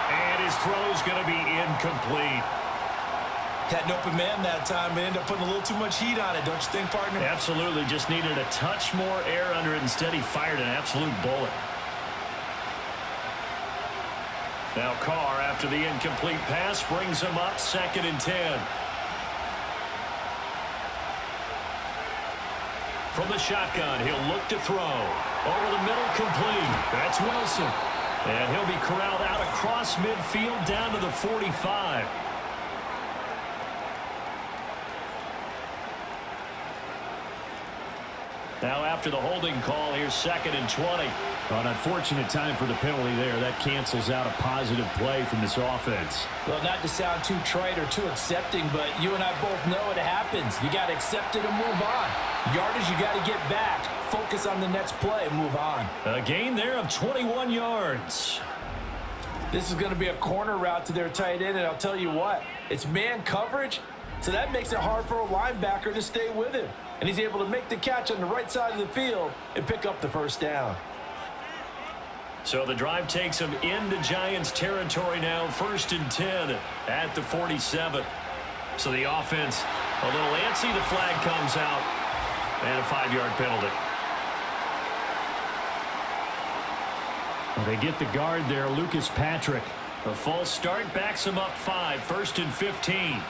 B: And his throw's going to be incomplete.
C: Had an open man that time, but ended up putting a little too much heat on it, don't you think, partner?
B: Absolutely. Just needed a touch more air under it. Instead, he fired an absolute bullet. Now Carr, after the incomplete pass, brings him up 2nd and 10. From the shotgun, he'll look to throw. Over the middle, complete. That's Wilson. And he'll be corralled out across midfield down to the 45. Now after the holding call, here's 2nd and 20.
E: An unfortunate time for the penalty there. That cancels out a positive play from this offense.
C: Well, not to sound too trite or too accepting, but you and I both know it happens. You got to accept it and move on. Yardage, you got to get back. Focus on the next play and move on.
B: A gain there of 21 yards.
C: This is going to be a corner route to their tight end, and I'll tell you what, it's man coverage, so that makes it hard for a linebacker to stay with him. And he's able to make the catch on the right side of the field and pick up the first down.
B: So the drive takes him into Giants territory now, 1st and 10 at the 47. So the offense a little antsy. The flag comes out and a 5-yard penalty.
E: Well, they get the guard there, Lucas Patrick.
B: A false start backs him up 5, 1st and 15.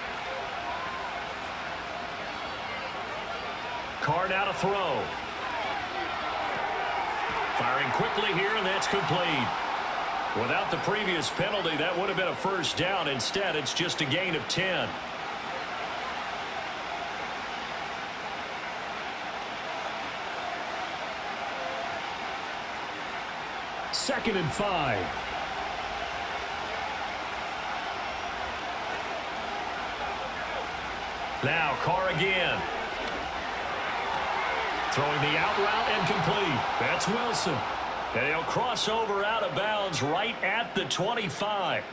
B: Carr now to throw. Firing quickly here, and that's complete. Without the previous penalty, that would have been a first down. Instead, it's just a gain of 10.
E: Second and 5.
B: Now Carr again. Throwing the out route and complete. That's Wilson. And he'll cross over out of bounds right at the 25.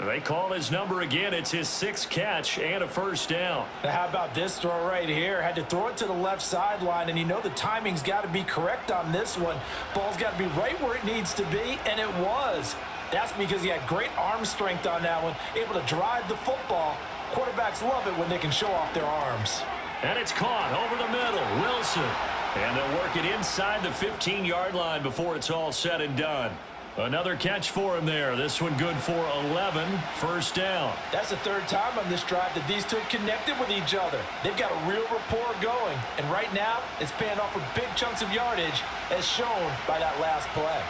B: They call his number again. It's his 6th catch and a first down.
C: Now, how about this throw right here? Had to throw it to the left sideline, and you know the timing's got to be correct on this one. Ball's got to be right where it needs to be, and it was. That's because he had great arm strength on that one, able to drive the football. Quarterbacks love it when they can show off their arms.
B: And it's caught over the middle. Wilson. And they'll work it inside the 15-yard line before it's all said and done. Another catch for him there. This one good for 11. First down.
C: That's the 3rd time on this drive that these two have connected with each other. They've got a real rapport going. And right now, it's paying off for big chunks of yardage, as shown by that last play.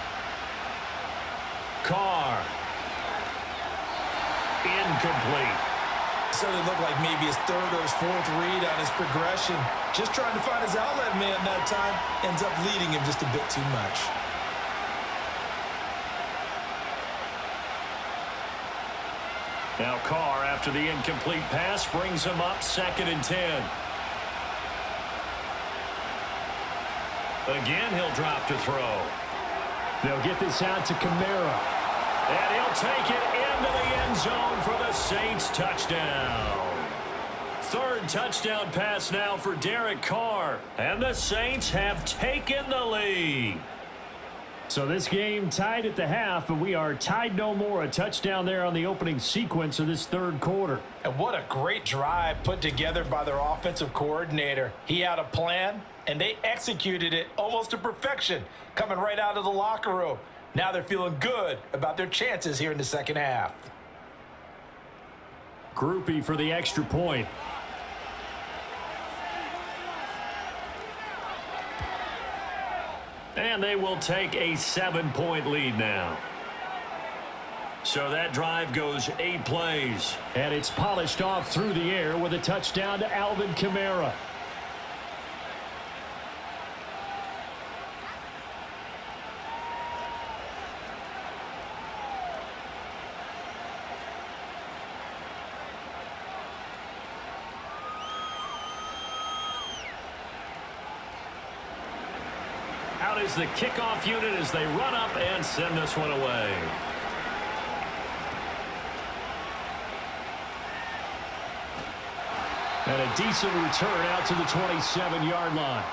B: Carr. Incomplete.
C: So it looked like maybe his 3rd or his 4th read on his progression. Just trying to find his outlet man that time. Ends up leading him just a bit too much.
B: Now Carr, after the incomplete pass, brings him up 2nd and 10. Again, he'll drop to throw.
E: They'll get this out to Kamara.
B: And he'll take it into the end zone for the Saints touchdown. 3rd touchdown pass now for Derek Carr. And the Saints have taken the lead.
E: So this game tied at the half, but we are tied no more. A touchdown there on the opening sequence of this 3rd quarter.
C: And what a great drive put together by their offensive coordinator. He had a plan, and they executed it almost to perfection, coming right out of the locker room. Now they're feeling good about their chances here in the second half.
E: Groupie for the extra point.
B: And they will take a 7-point lead now. So that drive goes 8 plays.
E: And it's polished off through the air with a touchdown to Alvin Kamara.
B: is the kickoff unit as they run up and send this one away.
E: And a decent return out to the 27-yard line.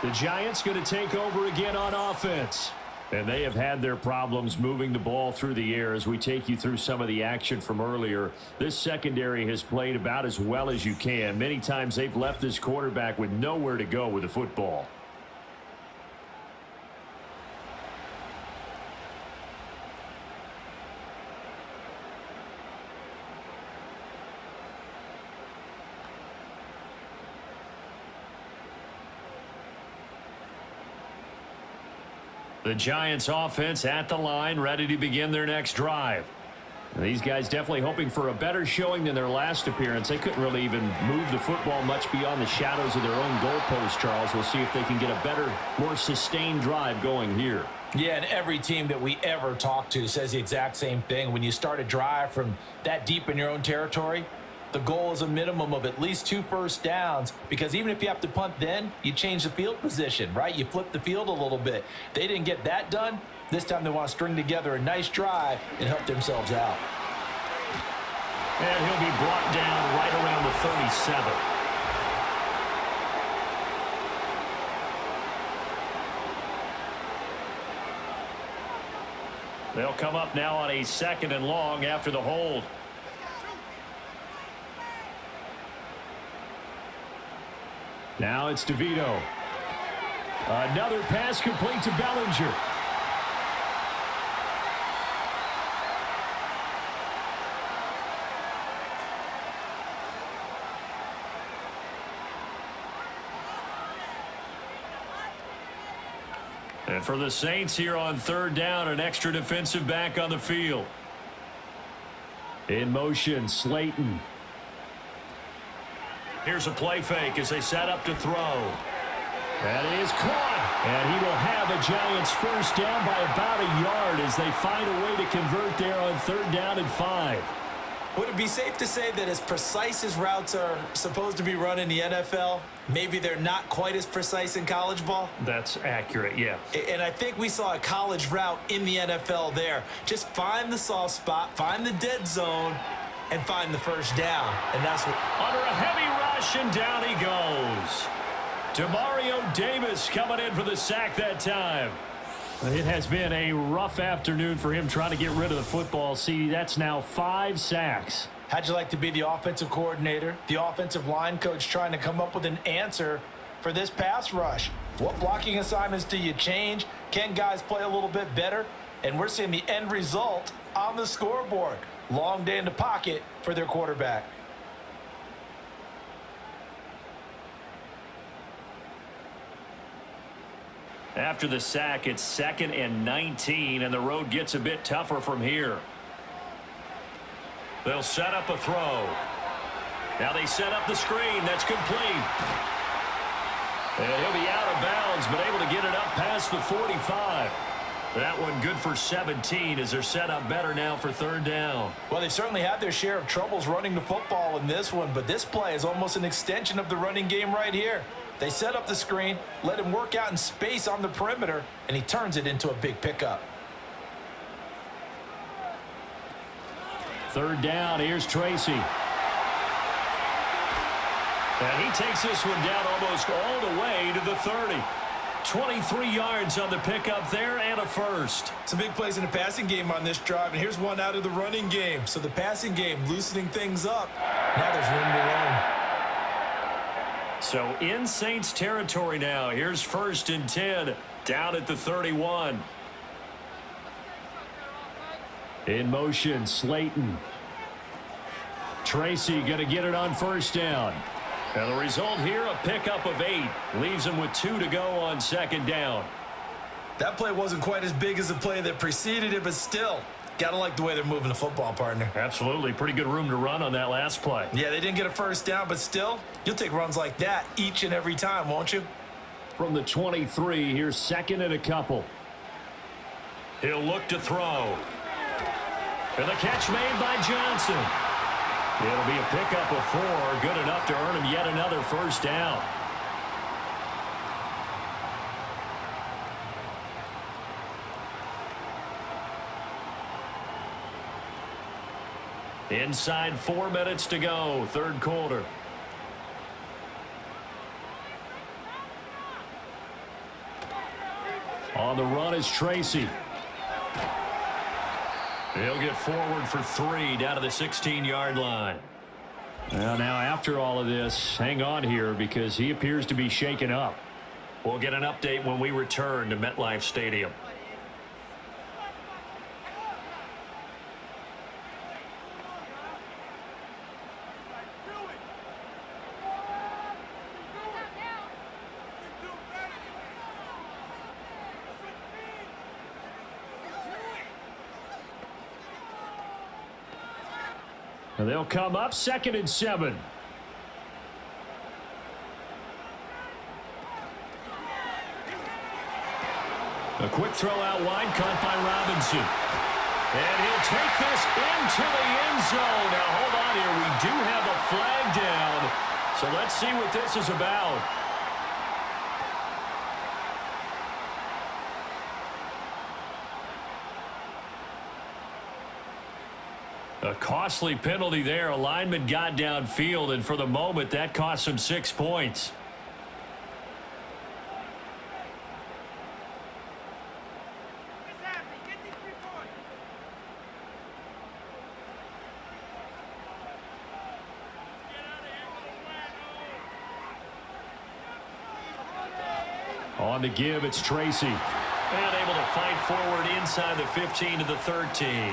E: The Giants going to take over again on offense. And they have had their problems moving the ball through the air as we take you through some of the action from earlier. This secondary has played about as well as you can. Many times they've left this quarterback with nowhere to go with the football. The Giants offense at the line, ready to begin their next drive. These guys definitely hoping for a better showing than their last appearance. They couldn't really even move the football much beyond the shadows of their own goalpost, Charles. We'll see if they can get a better, more sustained drive going here.
C: Yeah, and every team that we ever talk to says the exact same thing. When you start a drive from that deep in your own territory, the goal is a minimum of at least 2 first downs, because even if you have to punt then, you change the field position, right? You flip the field a little bit. They didn't get that done. This time they want to string together a nice drive and help themselves out.
B: And he'll be brought down right around the 37. They'll come up now on a 2nd and long after the hold.
E: Now it's DeVito. Another pass complete to Bellinger.
B: And for the Saints here on 3rd down, an extra defensive back on the field.
E: In motion, Slayton.
B: Here's a play fake as they set up to throw.
E: That is caught. And he will have a Giants first down by about a yard as they find a way to convert there on 3rd down and 5.
C: Would it be safe to say that as precise as routes are supposed to be run in the NFL, maybe they're not quite as precise in college ball?
B: That's accurate, yeah.
C: And I think we saw a college route in the NFL there. Just find the soft spot, find the dead zone, and find the first down. And that's what...
B: Under a heavy rush, and down he goes. Demario Davis coming in for the sack that time.
E: It has been a rough afternoon for him trying to get rid of the football. See, that's now 5 sacks.
C: How'd you like to be the offensive coordinator, the offensive line coach, trying to come up with an answer for this pass rush? What blocking assignments do you change? Can guys play a little bit better? And we're seeing the end result on the scoreboard. Long day in the pocket for their quarterback.
B: After the sack, it's 2nd and 19, and the road gets a bit tougher from here. They'll set up a throw. Now they set up the screen. That's complete. And he'll be out of bounds, but able to get it up past the 45. That one good for 17 as they're set up better now for 3rd down.
C: Well, they certainly had their share of troubles running the football in this one, but this play is almost an extension of the running game right here. They set up the screen, let him work out in space on the perimeter, and he turns it into a big pickup.
E: 3rd down, here's Tracy.
B: And he takes this one down almost all the way to the 30. 23 yards on the pickup there and a first.
C: Some big plays in the passing game on this drive, and here's one out of the running game. So the passing game loosening things up. Now there's room to run.
B: So in Saints territory now. Here's 1st and 10 down at the 31.
E: In motion, Slayton. Tracy going to get it on 1st down.
B: And the result here, a pickup of 8. Leaves him with 2 to go on 2nd down.
C: That play wasn't quite as big as the play that preceded it, but still, gotta like the way they're moving the football, partner.
B: Absolutely. Pretty good room to run on that last play.
C: Yeah, they didn't get a first down, but still, you'll take runs like that each and every time, won't you?
E: From the 23, here's 2nd and a couple.
B: He'll look to throw. And the catch made by Johnson. It'll be a pickup of 4, good enough to earn him yet another first down. Inside 4 minutes to go, third quarter. On the run is Tracy. He'll get forward for 3 down to the 16-yard line. Well, now after all of this, hang on here because he appears to be shaken up. We'll get an update when we return to MetLife Stadium. And they'll come up 2nd and 7. A quick throw out wide, caught by Robinson. And he'll take this into the end zone. Now, hold on here. We do have a flag down. So let's see what this is about. A costly penalty there. A lineman got downfield, and for the moment, that cost him 6 points. On the give, it's Tracy. And able to fight forward inside the 15 to the 13.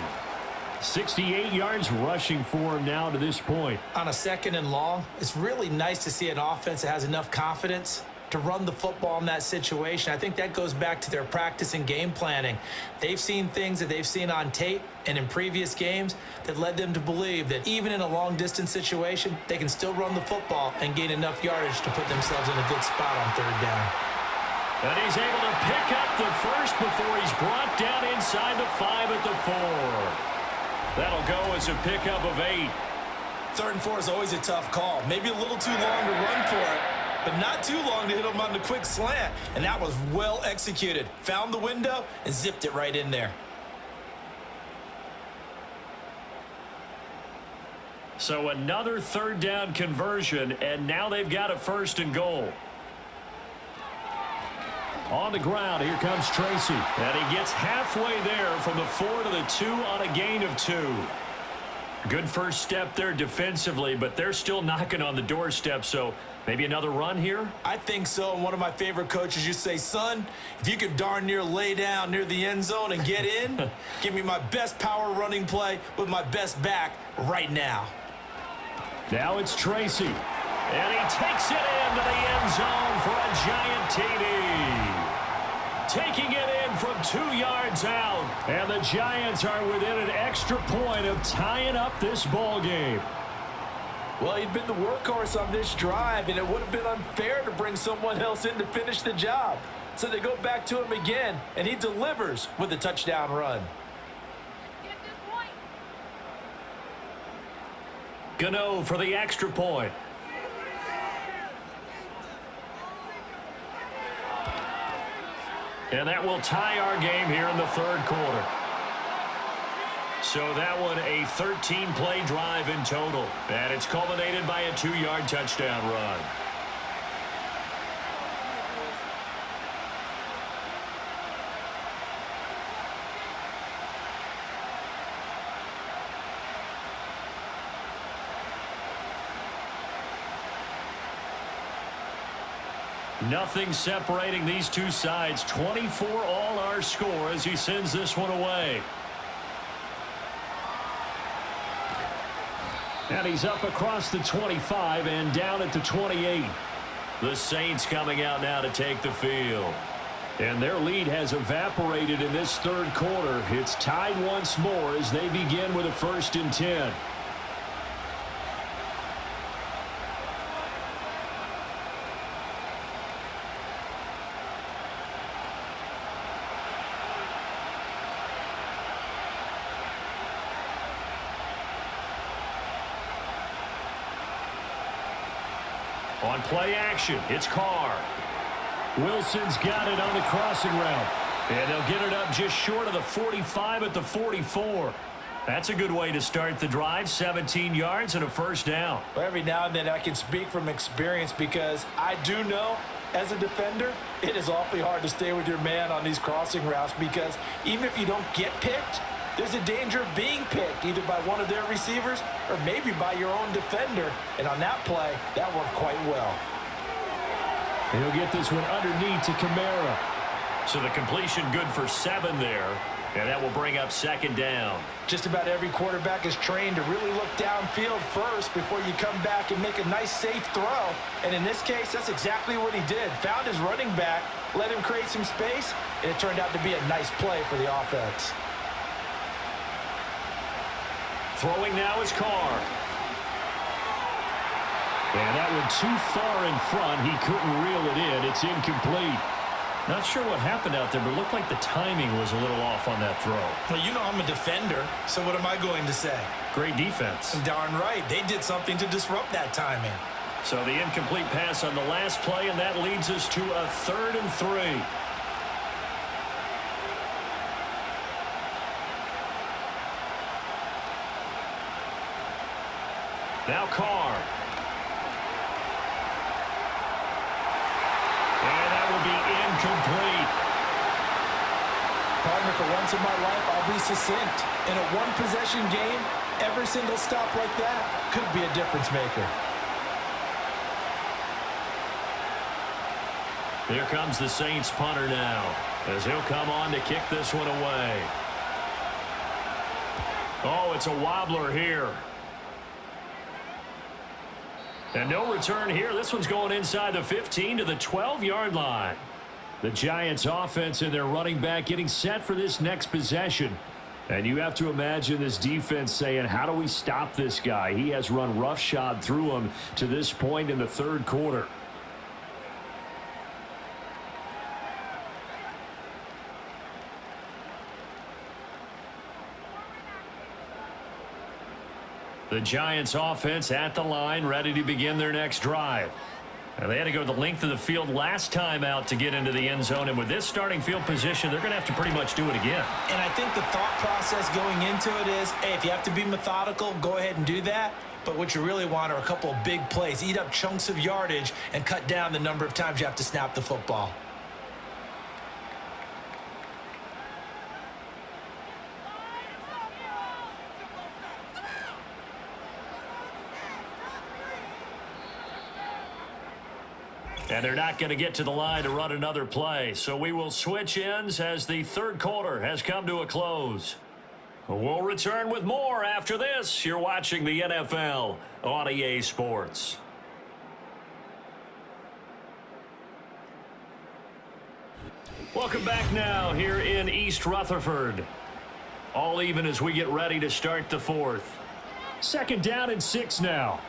B: 68 yards rushing for him now to this point.
C: On a 2nd and long, it's really nice to see an offense that has enough confidence to run the football in that situation. I think that goes back to their practice and game planning. They've seen things that they've seen on tape and in previous games that led them to believe that even in a long-distance situation, they can still run the football and gain enough yardage to put themselves in a good spot on 3rd down.
B: And he's able to pick up the first before he's brought down inside the 5 at the 4. That'll go as a pickup of 8.
C: 3rd and 4 is always a tough call. Maybe a little too long to run for it, but not too long to hit him on the quick slant. And that was well executed. Found the window and zipped it right in there.
B: So another 3rd down conversion, and now they've got a 1st and goal. On the ground, here comes Tracy. And he gets halfway there from the 4 to the 2 on a gain of 2. Good first step there defensively, but they're still knocking on the doorstep, so maybe another run here?
C: I think so. And one of my favorite coaches used to say, son, if you can darn near lay down near the end zone and get in, give me my best power running play with my best back right now.
B: Now it's Tracy. And he takes it into the end zone for a giant TD. Taking it in from 2 yards out. And the Giants are within an extra point of tying up this ball game.
C: Well, he'd been the workhorse on this drive, and it would have been unfair to bring someone else in to finish the job. So they go back to him again, and he delivers with a touchdown run.
B: Gano for the extra point. And that will tie our game here in the 3rd quarter. So that one a 13-play drive in total. And it's culminated by a 2-yard touchdown run. Nothing separating these two sides. 24 all our score as he sends this one away. And he's up across the 25 and down at the 28. The Saints coming out now to take the field. And their lead has evaporated in this 3rd quarter. It's tied once more as they begin with a 1st and 10. On play action, it's Carr. Wilson's got it on the crossing route. And they'll get it up just short of the 45 at the 44. That's a good way to start the drive. 17 yards and a first down.
C: Well, every now and then I can speak from experience because I do know as a defender, it is awfully hard to stay with your man on these crossing routes because even if you don't get picked, there's a danger of being picked either by one of their receivers or maybe by your own defender. And on that play, that worked quite well.
E: He'll get this one underneath to Kamara.
B: So the completion good for 7 there, and that will bring up second down.
C: Just about every quarterback is trained to really look downfield first before you come back and make a nice, safe throw. And in this case, that's exactly what he did. Found his running back, let him create some space, and it turned out to be a nice play for the offense.
B: Throwing now is Carr.
E: And that one too far in front. He couldn't reel it in. It's incomplete.
B: Not sure what happened out there, but it looked like the timing was a little off on that throw.
C: Well, you know I'm a defender, so what am I going to say?
B: Great defense.
C: Darn right. They did something to disrupt that timing.
B: So the incomplete pass on the last play, and that leads us to a 3rd and 3. Now Carr. And that will be incomplete.
C: Partner, for once in my life, I'll be succinct. In a one-possession game, every single stop like that could be a difference maker.
B: Here comes the Saints punter now, as he'll come on to kick this one away. Oh, it's a wobbler here. And no return here. This one's going inside the 15 to the 12-yard line.
E: The Giants offense and their running back getting set for this next possession. And you have to imagine this defense saying, how do we stop this guy? He has run roughshod through him to this point in the 3rd quarter.
B: The Giants offense at the line, ready to begin their next drive. Now, they had to go the length of the field last time out to get into the end zone, and with this starting field position, they're going to have to pretty much do it again.
C: And I think the thought process going into it is, hey, if you have to be methodical, go ahead and do that. But what you really want are a couple of big plays. Eat up chunks of yardage and cut down the number of times you have to snap the football.
B: And they're not going to get to the line to run another play. So we will switch ends as the 3rd quarter has come to a close. We'll return with more after this. You're watching the NFL on EA Sports. Welcome back now here in East Rutherford. All even as we get ready to start the 4th.
E: 2nd down and 6 now.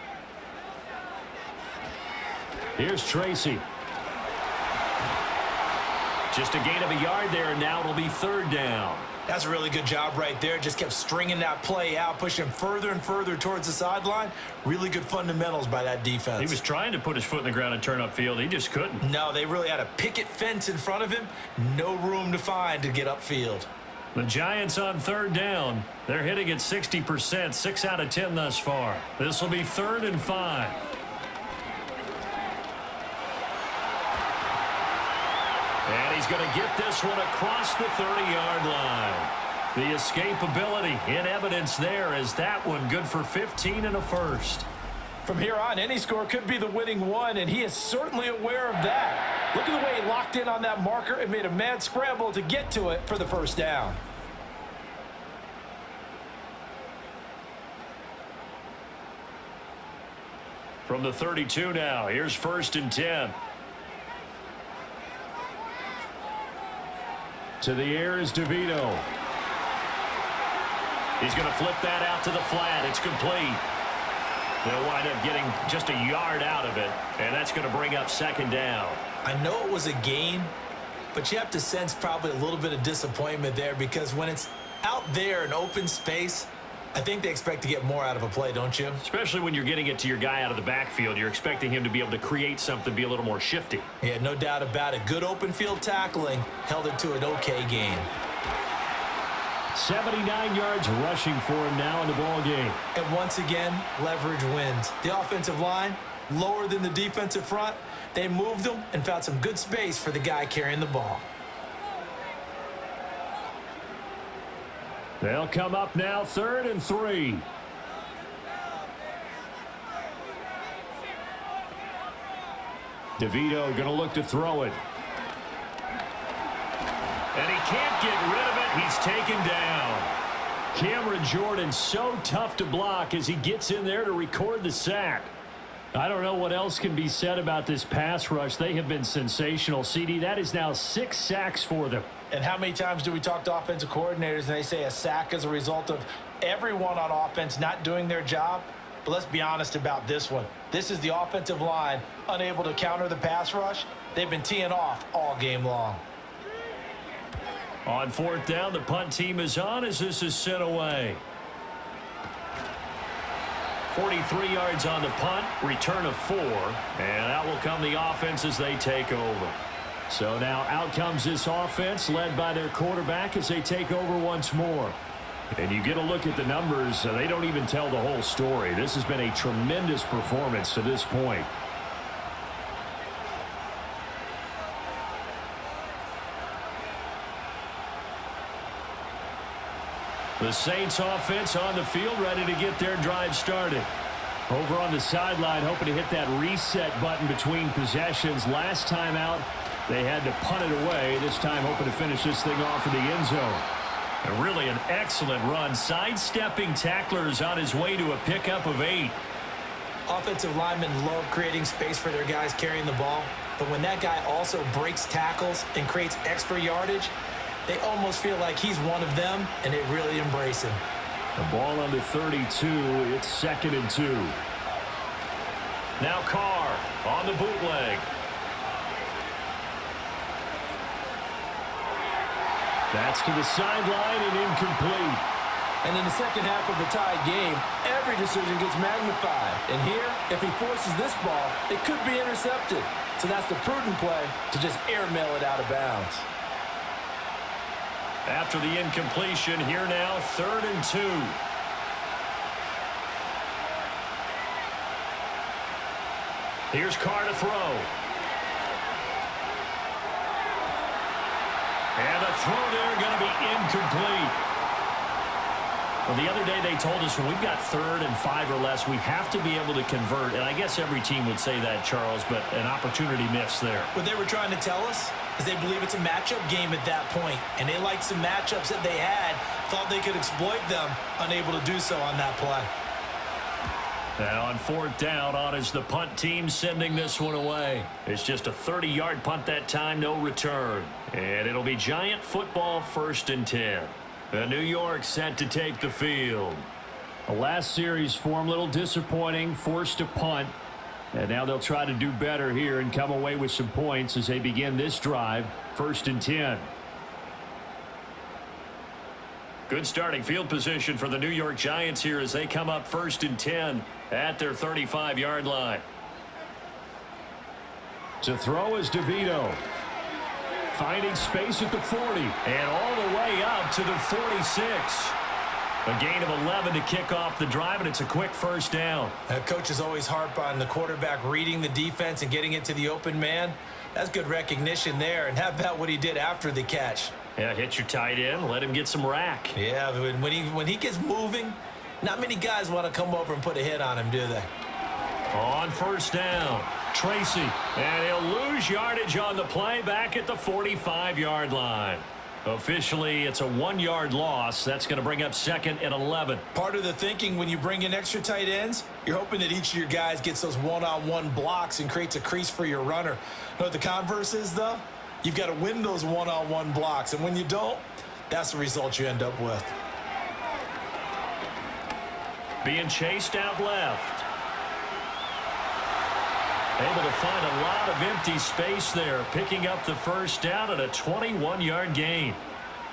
E: Here's Tracy.
B: Just a gain of a yard there, and now it'll be 3rd down.
C: That's a really good job right there. Just kept stringing that play out, pushing further and further towards the sideline. Really good fundamentals by that defense.
B: He was trying to put his foot in the ground and turn upfield. He just couldn't.
C: No, they really had a picket fence in front of him. No room to find to get upfield.
B: The Giants on 3rd down. They're hitting at 60%, 6 out of 10 thus far. This will be 3rd and 5. And he's going to get this one across the 30-yard line. The escapability in evidence there as that one good for 15 and a first.
C: From here on, any score could be the winning one, and he is certainly aware of that. Look at the way he locked in on that marker and made a mad scramble to get to it for the first down.
B: From the 32 now, here's 1st and 10.
E: To the air is DeVito.
B: He's going to flip that out to the flat. It's complete. They'll wind up getting just a yard out of it, and that's going to bring up 2nd down.
C: I know it was a gain, but you have to sense probably a little bit of disappointment there because when it's out there in open space, I think they expect to get more out of a play, don't you?
B: Especially when you're getting it to your guy out of the backfield. You're expecting him to be able to create something, be a little more shifty.
C: Yeah, no doubt about it. Good open field tackling held it to an okay gain.
E: 79 yards rushing for him now in the ball game.
C: And once again, leverage wins. The offensive line, lower than the defensive front. They moved them and found some good space for the guy carrying the ball.
E: They'll come up now 3rd and 3. DeVito going to look to throw it. And he can't get rid of it. He's taken down. Cameron Jordan so tough to block as he gets in there to record the sack. I don't know what else can be said about this pass rush. They have been sensational. CD, that is now 6 sacks for them.
C: And how many times do we talk to offensive coordinators and they say a sack is a result of everyone on offense not doing their job? But let's be honest about this one. This is the offensive line unable to counter the pass rush. They've been teeing off all game long.
E: On 4th down, the punt team is on as this is sent away. 43 yards on the punt, return of 4, and out will come the offense as they take over. So now out comes this offense led by their quarterback as they take over once more. And you get a look at the numbers, they don't even tell the whole story. This has been a tremendous performance to this point. The Saints offense on the field ready to get their drive started. Over on the sideline hoping to hit that reset button between possessions. Last time out they had to punt it away. This time hoping to finish this thing off in the end zone. And really an excellent run. Sidestepping tacklers on his way to a pickup of 8.
C: Offensive linemen love creating space for their guys carrying the ball. But when that guy also breaks tackles and creates extra yardage, they almost feel like he's one of them, and they really embrace him.
E: The ball under 32. It's 2nd and 2. Now Carr on the bootleg. That's to the sideline and incomplete.
C: And in the second half of the tied game, every decision gets magnified. And here, if he forces this ball, it could be intercepted. So that's the prudent play to just airmail it out of bounds.
E: After the incompletion, here now, 3rd and 2. Here's Carr to throw. And the throw there going to be incomplete. Well, the other day they told us when we've got 3rd and 5 or less, we have to be able to convert. And I guess every team would say that, Charles, but an opportunity missed there.
C: What they were trying to tell us is they believe it's a matchup game at that point, and they liked some matchups that they had, thought they could exploit them, unable to do so on that play.
E: Now on 4th down, on is the punt team sending this one away. It's just a 30-yard punt that time, no return. And it'll be Giant football 1st and 10. The New York set to take the field. The last series for them, a little disappointing, forced to punt. And now they'll try to do better here and come away with some points as they begin this drive, 1st and 10. Good starting field position for the New York Giants here as they come up 1st and 10 at their 35-yard line. To throw is DeVito. Finding space at the 40 and all the way up to the 46. A gain of 11 to kick off the drive, and it's a quick 1st down.
C: Coaches always harp on the quarterback reading the defense and getting it to the open man. That's good recognition there, and how about what he did after the catch?
E: Yeah, hit your tight end, let him get some rack.
C: Yeah, when he gets moving, not many guys want to come over and put a hit on him, do they?
E: On 1st down, Tracy, and he'll lose yardage on the play back at the 45-yard line. Officially, it's a 1-yard loss. That's going to bring up 2nd and 11.
C: Part of the thinking when you bring in extra tight ends, you're hoping that each of your guys gets those one-on-one blocks and creates a crease for your runner. You know what the converse is, though? You've got to win those one-on-one blocks, and when you don't, that's the result you end up with.
E: Being chased out left. Able to find a lot of empty space there, picking up the 1st down at a 21-yard gain.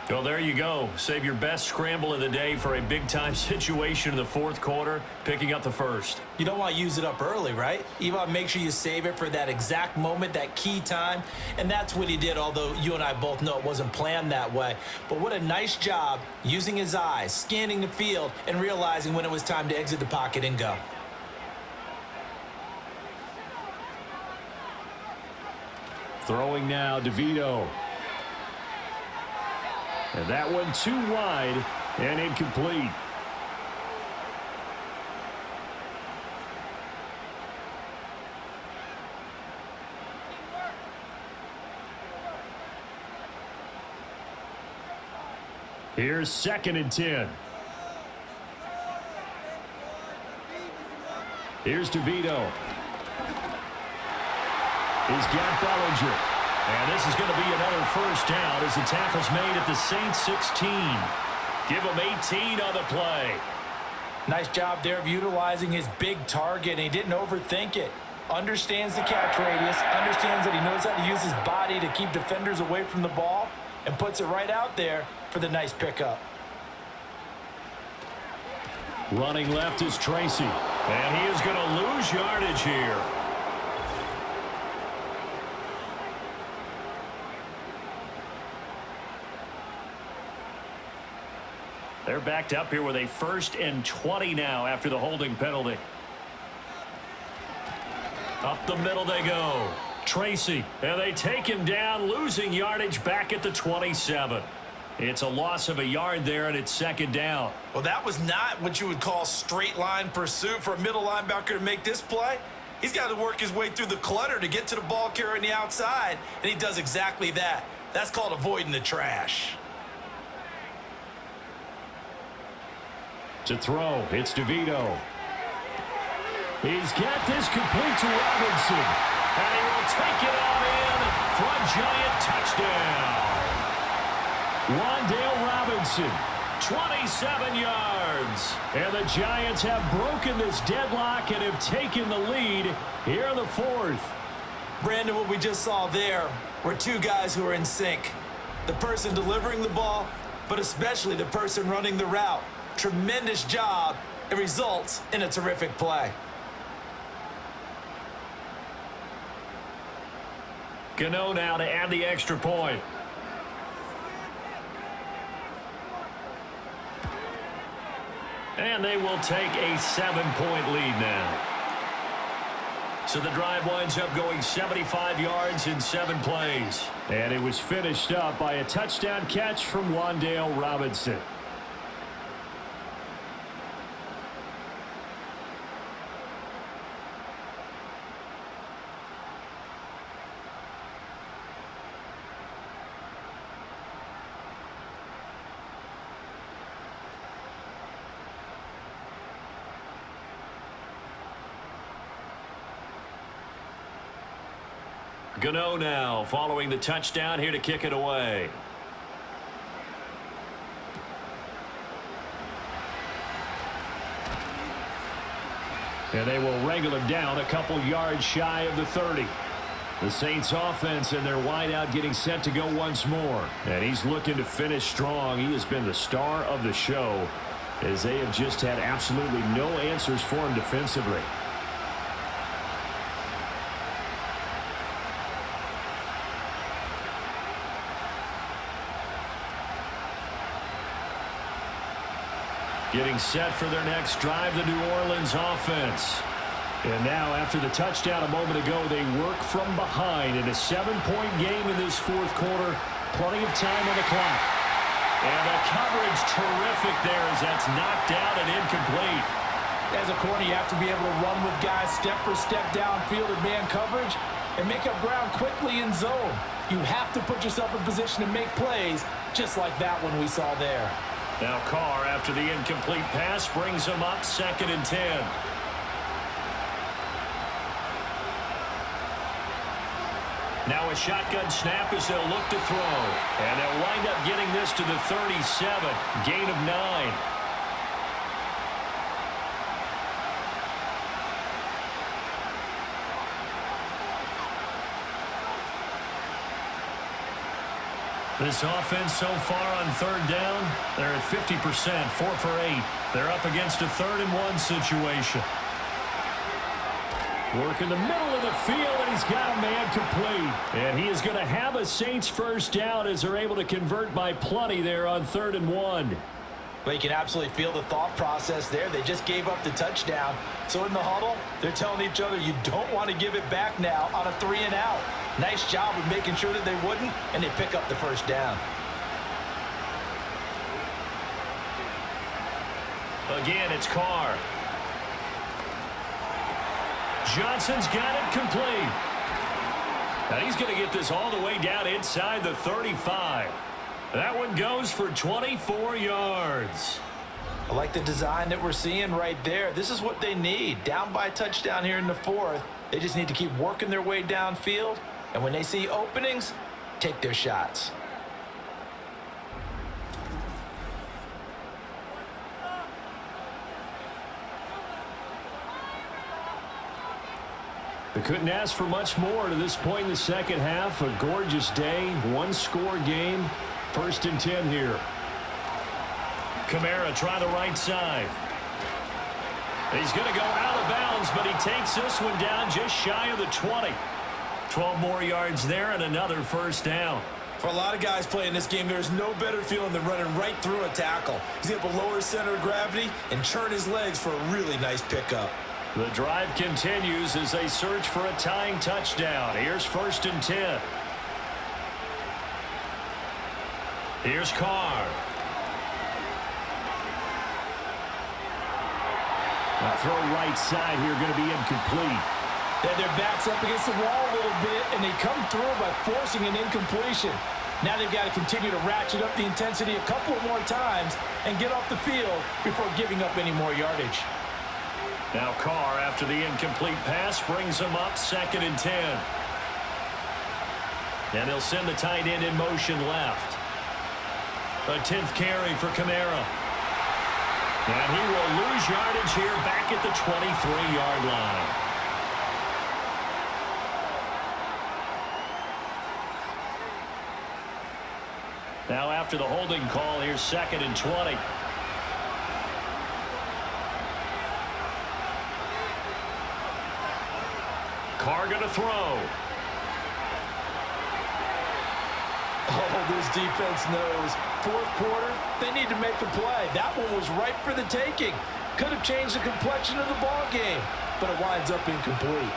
B: Well, there you go. Save your best scramble of the day for a big-time situation in the fourth quarter, picking up the first.
C: You don't want to use it up early, right? You want to make sure you save it for that exact moment, that key time. And that's what he did, although you and I both know it wasn't planned that way. But what a nice job using his eyes, scanning the field, and realizing when it was time to exit the pocket and go.
E: Throwing now, DeVito. And that one too wide and incomplete. Here's 2nd and 10. Here's DeVito. He's got Bellinger. And this is going to be another first down as the tackle's made at the Saints 16. Give him 18 on the play.
C: Nice job there of utilizing his big target, and he didn't overthink it. Understands the catch radius, understands that he knows how to use his body to keep defenders away from the ball, and puts it right out there for the nice pickup.
E: Running left is Tracy.
B: And he is going to lose yardage here. They're backed up here with a 1st and 20 now after the holding penalty. Up the middle they go. Tracy, and they take him down, losing yardage back at the 27. It's a loss of a yard there, and it's 2nd down.
C: Well, that was not what you would call straight line pursuit for a middle linebacker to make this play. He's got to work his way through the clutter to get to the ball carrier on the outside, and he does exactly that. That's called avoiding the trash.
E: To throw, it's DeVito. He's got this complete to Robinson.
B: And he will take it on in for a Giant touchdown.
E: Wan'Dale Robinson, 27 yards. And the Giants have broken this deadlock and have taken the lead here in the 4th.
C: Brandon, what we just saw there were two guys who are in sync. The person delivering the ball, but especially the person running the route. Tremendous job. It results in a terrific play.
B: Gano now to add the extra point. And they will take a 7-point lead now. So the drive winds up going 75 yards in 7 plays.
E: And it was finished up by a touchdown catch from Wan'Dale Robinson.
B: Gano now following the touchdown here to kick it away.
E: And they will wrangle him down a couple yards shy of the 30. The Saints offense and their wideout getting set to go once more. And he's looking to finish strong. He has been the star of the show as they have just had absolutely no answers for him defensively.
B: Getting set for their next drive, the New Orleans offense.
E: And now, after the touchdown a moment ago, they work from behind in a 7-point game in this 4th quarter. Plenty of time on the clock.
B: And the coverage terrific there as that's knocked down and incomplete.
C: As a corner, you have to be able to run with guys step for step downfield in man coverage and make up ground quickly in zone. You have to put yourself in position to make plays, just like that one we saw there.
B: Now Carr, after the incomplete pass, brings him up 2nd and 10. Now a shotgun snap as they'll look to throw. And they'll wind up getting this to the 37. Gain of 9.
E: This offense so far on third down, they're at 50%, 4 for 8. They're up against a 3rd-and-1 situation. Work in the middle of the field, and he's got a man complete. And he is going to have a Saints first down as they're able to convert by plenty there on 3rd-and-1.
C: But you can absolutely feel the thought process there. They just gave up the touchdown. So in the huddle, they're telling each other, you don't want to give it back now on a 3-and-out. Nice job of making sure that they wouldn't, and they pick up the first down.
E: Again, it's Carr. Johnson's got it complete. Now he's going to get this all the way down inside the 35. That one goes for 24 yards.
C: I like the design that we're seeing right there. This is what they need. Down by a touchdown here in the 4th. They just need to keep working their way downfield. And when they see openings, take their shots.
E: They couldn't ask for much more to this point in the second half. A gorgeous day, 1-score game. 1st and 10 here. Kamara try the right side. He's going to go out of bounds, but he takes this one down just shy of the 20. 12 more yards there and another first down.
C: For a lot of guys playing this game, there's no better feeling than running right through a tackle. He's able to lower his center of gravity and churn his legs for a really nice pickup.
E: The drive continues as they search for a tying touchdown. Here's 1st and 10. Here's Carr. Now throw right side here, going to be incomplete.
C: Then their backs up against the wall a little bit, and they come through by forcing an incompletion. Now they've got to continue to ratchet up the intensity a couple more times and get off the field before giving up any more yardage.
E: Now Carr, after the incomplete pass, brings him up 2nd and 10. And they'll send the tight end in motion left. A 10th carry for Kamara. And he will lose yardage here back at the 23-yard line. Now after the holding call, here's 2nd and 20. Carr going to throw.
C: Oh, this defense knows. 4th quarter, they need to make a play. That one was right for the taking. Could have changed the complexion of the ball game, but it winds up incomplete.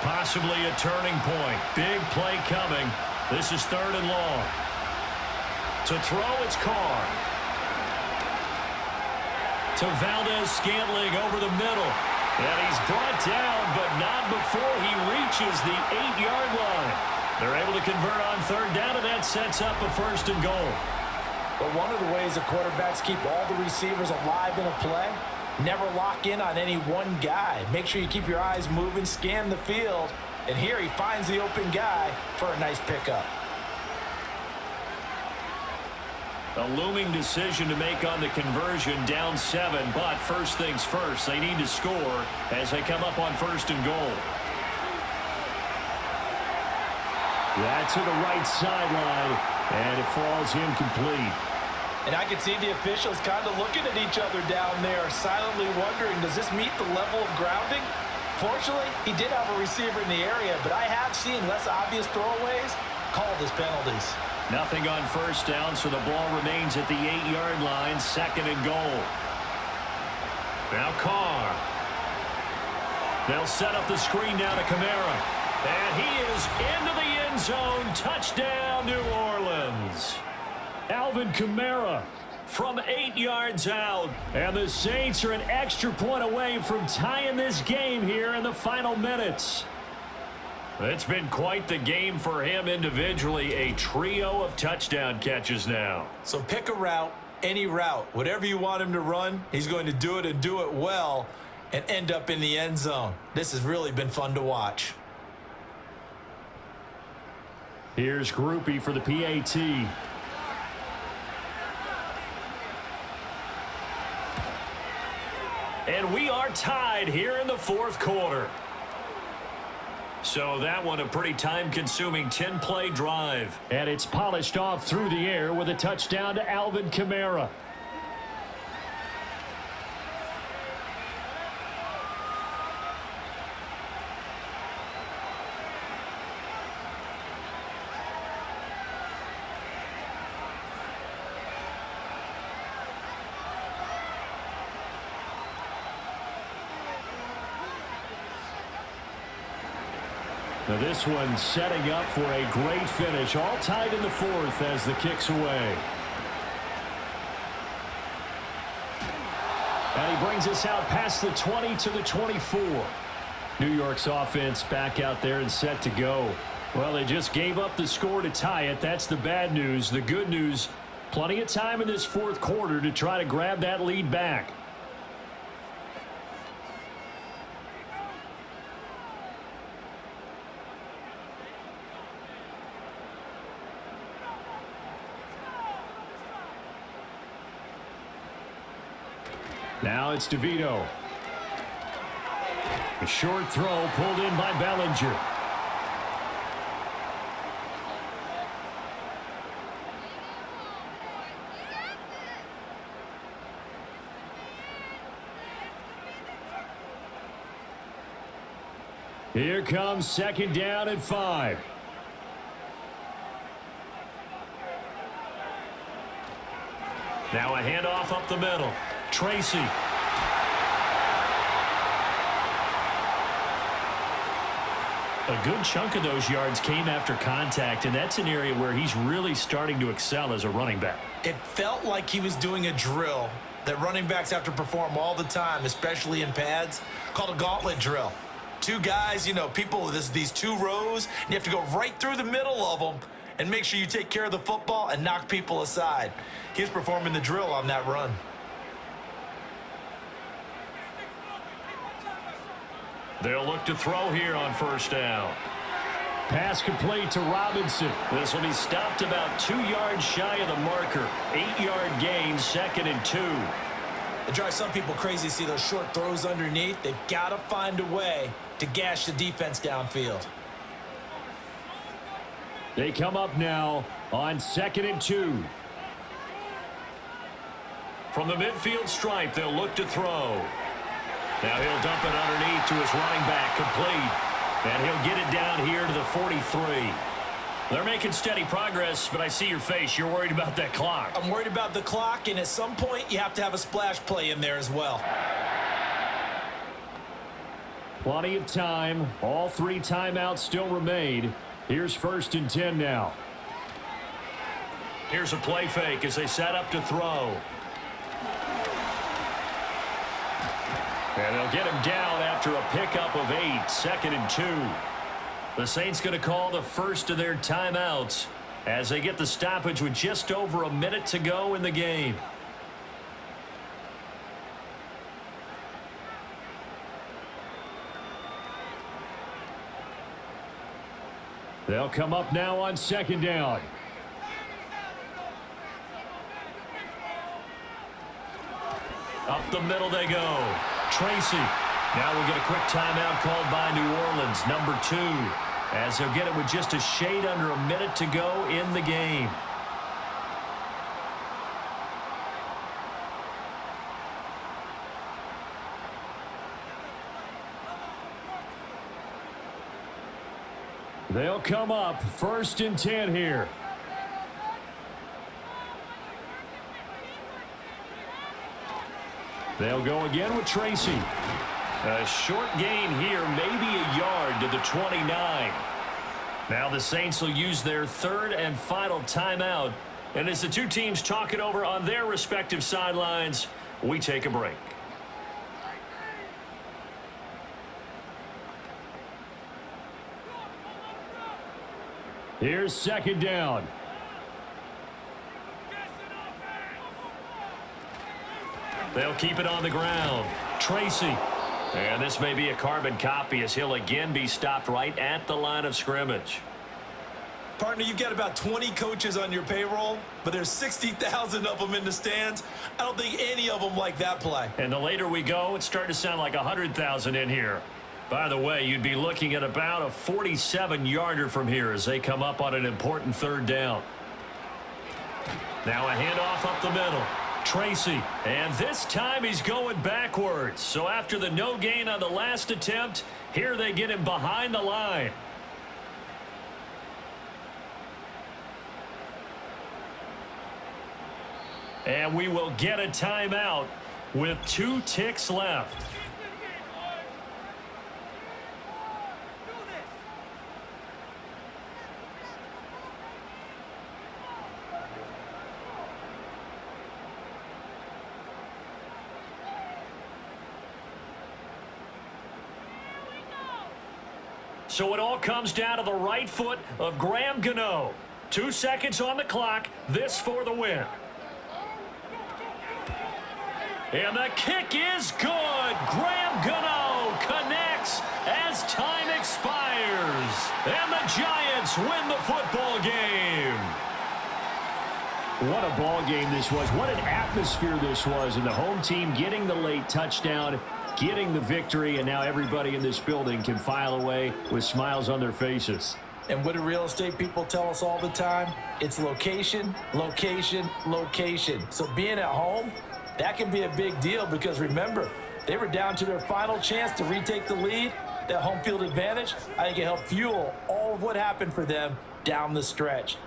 E: Possibly a turning point. Big play coming. This is 3rd and long. To throw, it's Carr. To Valdez-Scantling over the middle. And he's brought down, but not before he reaches the 8-yard line. They're able to convert on 3rd down, and that sets up a 1st and goal.
C: But one of the ways the quarterbacks keep all the receivers alive in a play, never lock in on any one guy. Make sure you keep your eyes moving, scan the field, and here he finds the open guy for a nice pickup.
E: A looming decision to make on the conversion, down 7, but first things first, they need to score as they come up on 1st and goal. That's to the right sideline, and it falls incomplete.
C: And I can see the officials kind of looking at each other down there, silently wondering, does this meet the level of grounding? Fortunately, he did have a receiver in the area, but I have seen less obvious throwaways called as penalties.
E: Nothing on 1st down, so the ball remains at the 8-yard line, 2nd and goal. Now Carr. They'll set up the screen down to Kamara. And he is into the end zone. Touchdown, New Orleans. Alvin Kamara from 8 yards out. And the Saints are an extra point away from tying this game here in the final minutes. It's been quite the game for him individually. A trio of touchdown catches now.
C: So pick a route, any route. Whatever you want him to run, he's going to do it and do it well and end up in the end zone. This has really been fun to watch.
E: Here's Groupie for the PAT. And we are tied here in the 4th quarter.
B: So that one a pretty time-consuming 10-play drive.
E: And it's polished off through the air with a touchdown to Alvin Kamara. Now this one setting up for a great finish, all tied in the fourth as the kick's away. And he brings us out past the 20 to the 24. New York's offense back out there and set to go. Well, they just gave up the score to tie it. That's the bad news. The good news, plenty of time in this fourth quarter to try to grab that lead back. Now it's DeVito. A short throw pulled in by Bellinger. Here comes second down and 5.
B: Now a handoff up the middle. Tracy. A good chunk of those yards came after contact, and that's an area where he's really starting to excel as a running back.
C: It felt like he was doing a drill that running backs have to perform all the time, especially in pads, called a gauntlet drill. Two guys, people, these two rows, and you have to go right through the middle of them and make sure you take care of the football and knock people aside. He was performing the drill on that run.
B: They'll look to throw here on first down.
E: Pass complete to Robinson.
B: This will be stopped about 2 yards shy of the marker. 8-yard gain, 2nd and 2.
C: It drives some people crazy to see those short throws underneath. They've got to find a way to gash the defense downfield.
E: They come up now on 2nd and 2.
B: From the midfield stripe, they'll look to throw. Now he'll dump it underneath to his running back, complete. And he'll get it down here to the 43. They're making steady progress, but I see your face. You're worried about that clock.
C: I'm worried about the clock, and at some point, you have to have a splash play in there as well.
E: Plenty of time. All 3 timeouts still remain. Here's 1st and 10 now.
B: Here's a play fake as they set up to throw. And they'll get him down after a pickup of 8, 2nd and 2. The Saints going to call the first of their timeouts as they get the stoppage with just over a minute to go in the game.
E: They'll come up now on 2nd down.
B: Up the middle they go. Tracy. Now we'll get a quick timeout called by New Orleans, number 2, as they'll get it with just a shade under a minute to go in the game.
E: They'll come up 1st and 10 here. They'll go again with Tracy.
B: A short gain here, maybe a yard to the 29. Now the Saints will use their 3rd and final timeout. And as the two teams talk it over on their respective sidelines, we take a break.
E: Here's 2nd down.
B: They'll keep it on the ground. Tracy. And this may be a carbon copy as he'll again be stopped right at the line of scrimmage.
C: Partner, you've got about 20 coaches on your payroll, but there's 60,000 of them in the stands. I don't think any of them like that play.
B: And the later we go, it's starting to sound like 100,000 in here. By the way, you'd be looking at about a 47-yarder from here as they come up on an important third down. Now a handoff up the middle. Tracy, and this time he's going backwards. So after the no gain on the last attempt, here they get him behind the line. And we will get a timeout with 2 ticks left. So it all comes down to the right foot of Graham Gano. 2 seconds on the clock. This for the win. And the kick is good. Graham Gano connects as time expires. And the Giants win the football game.
E: What a ball game this was. What an atmosphere this was. And the home team getting the late touchdown, getting the victory, and now everybody in this building can file away with smiles on their faces.
C: And what do real estate people tell us all the time? It's location, location, location. So being at home, that can be a big deal because remember, they were down to their final chance to retake the lead. That home field advantage, I think it helped fuel all of what happened for them down the stretch.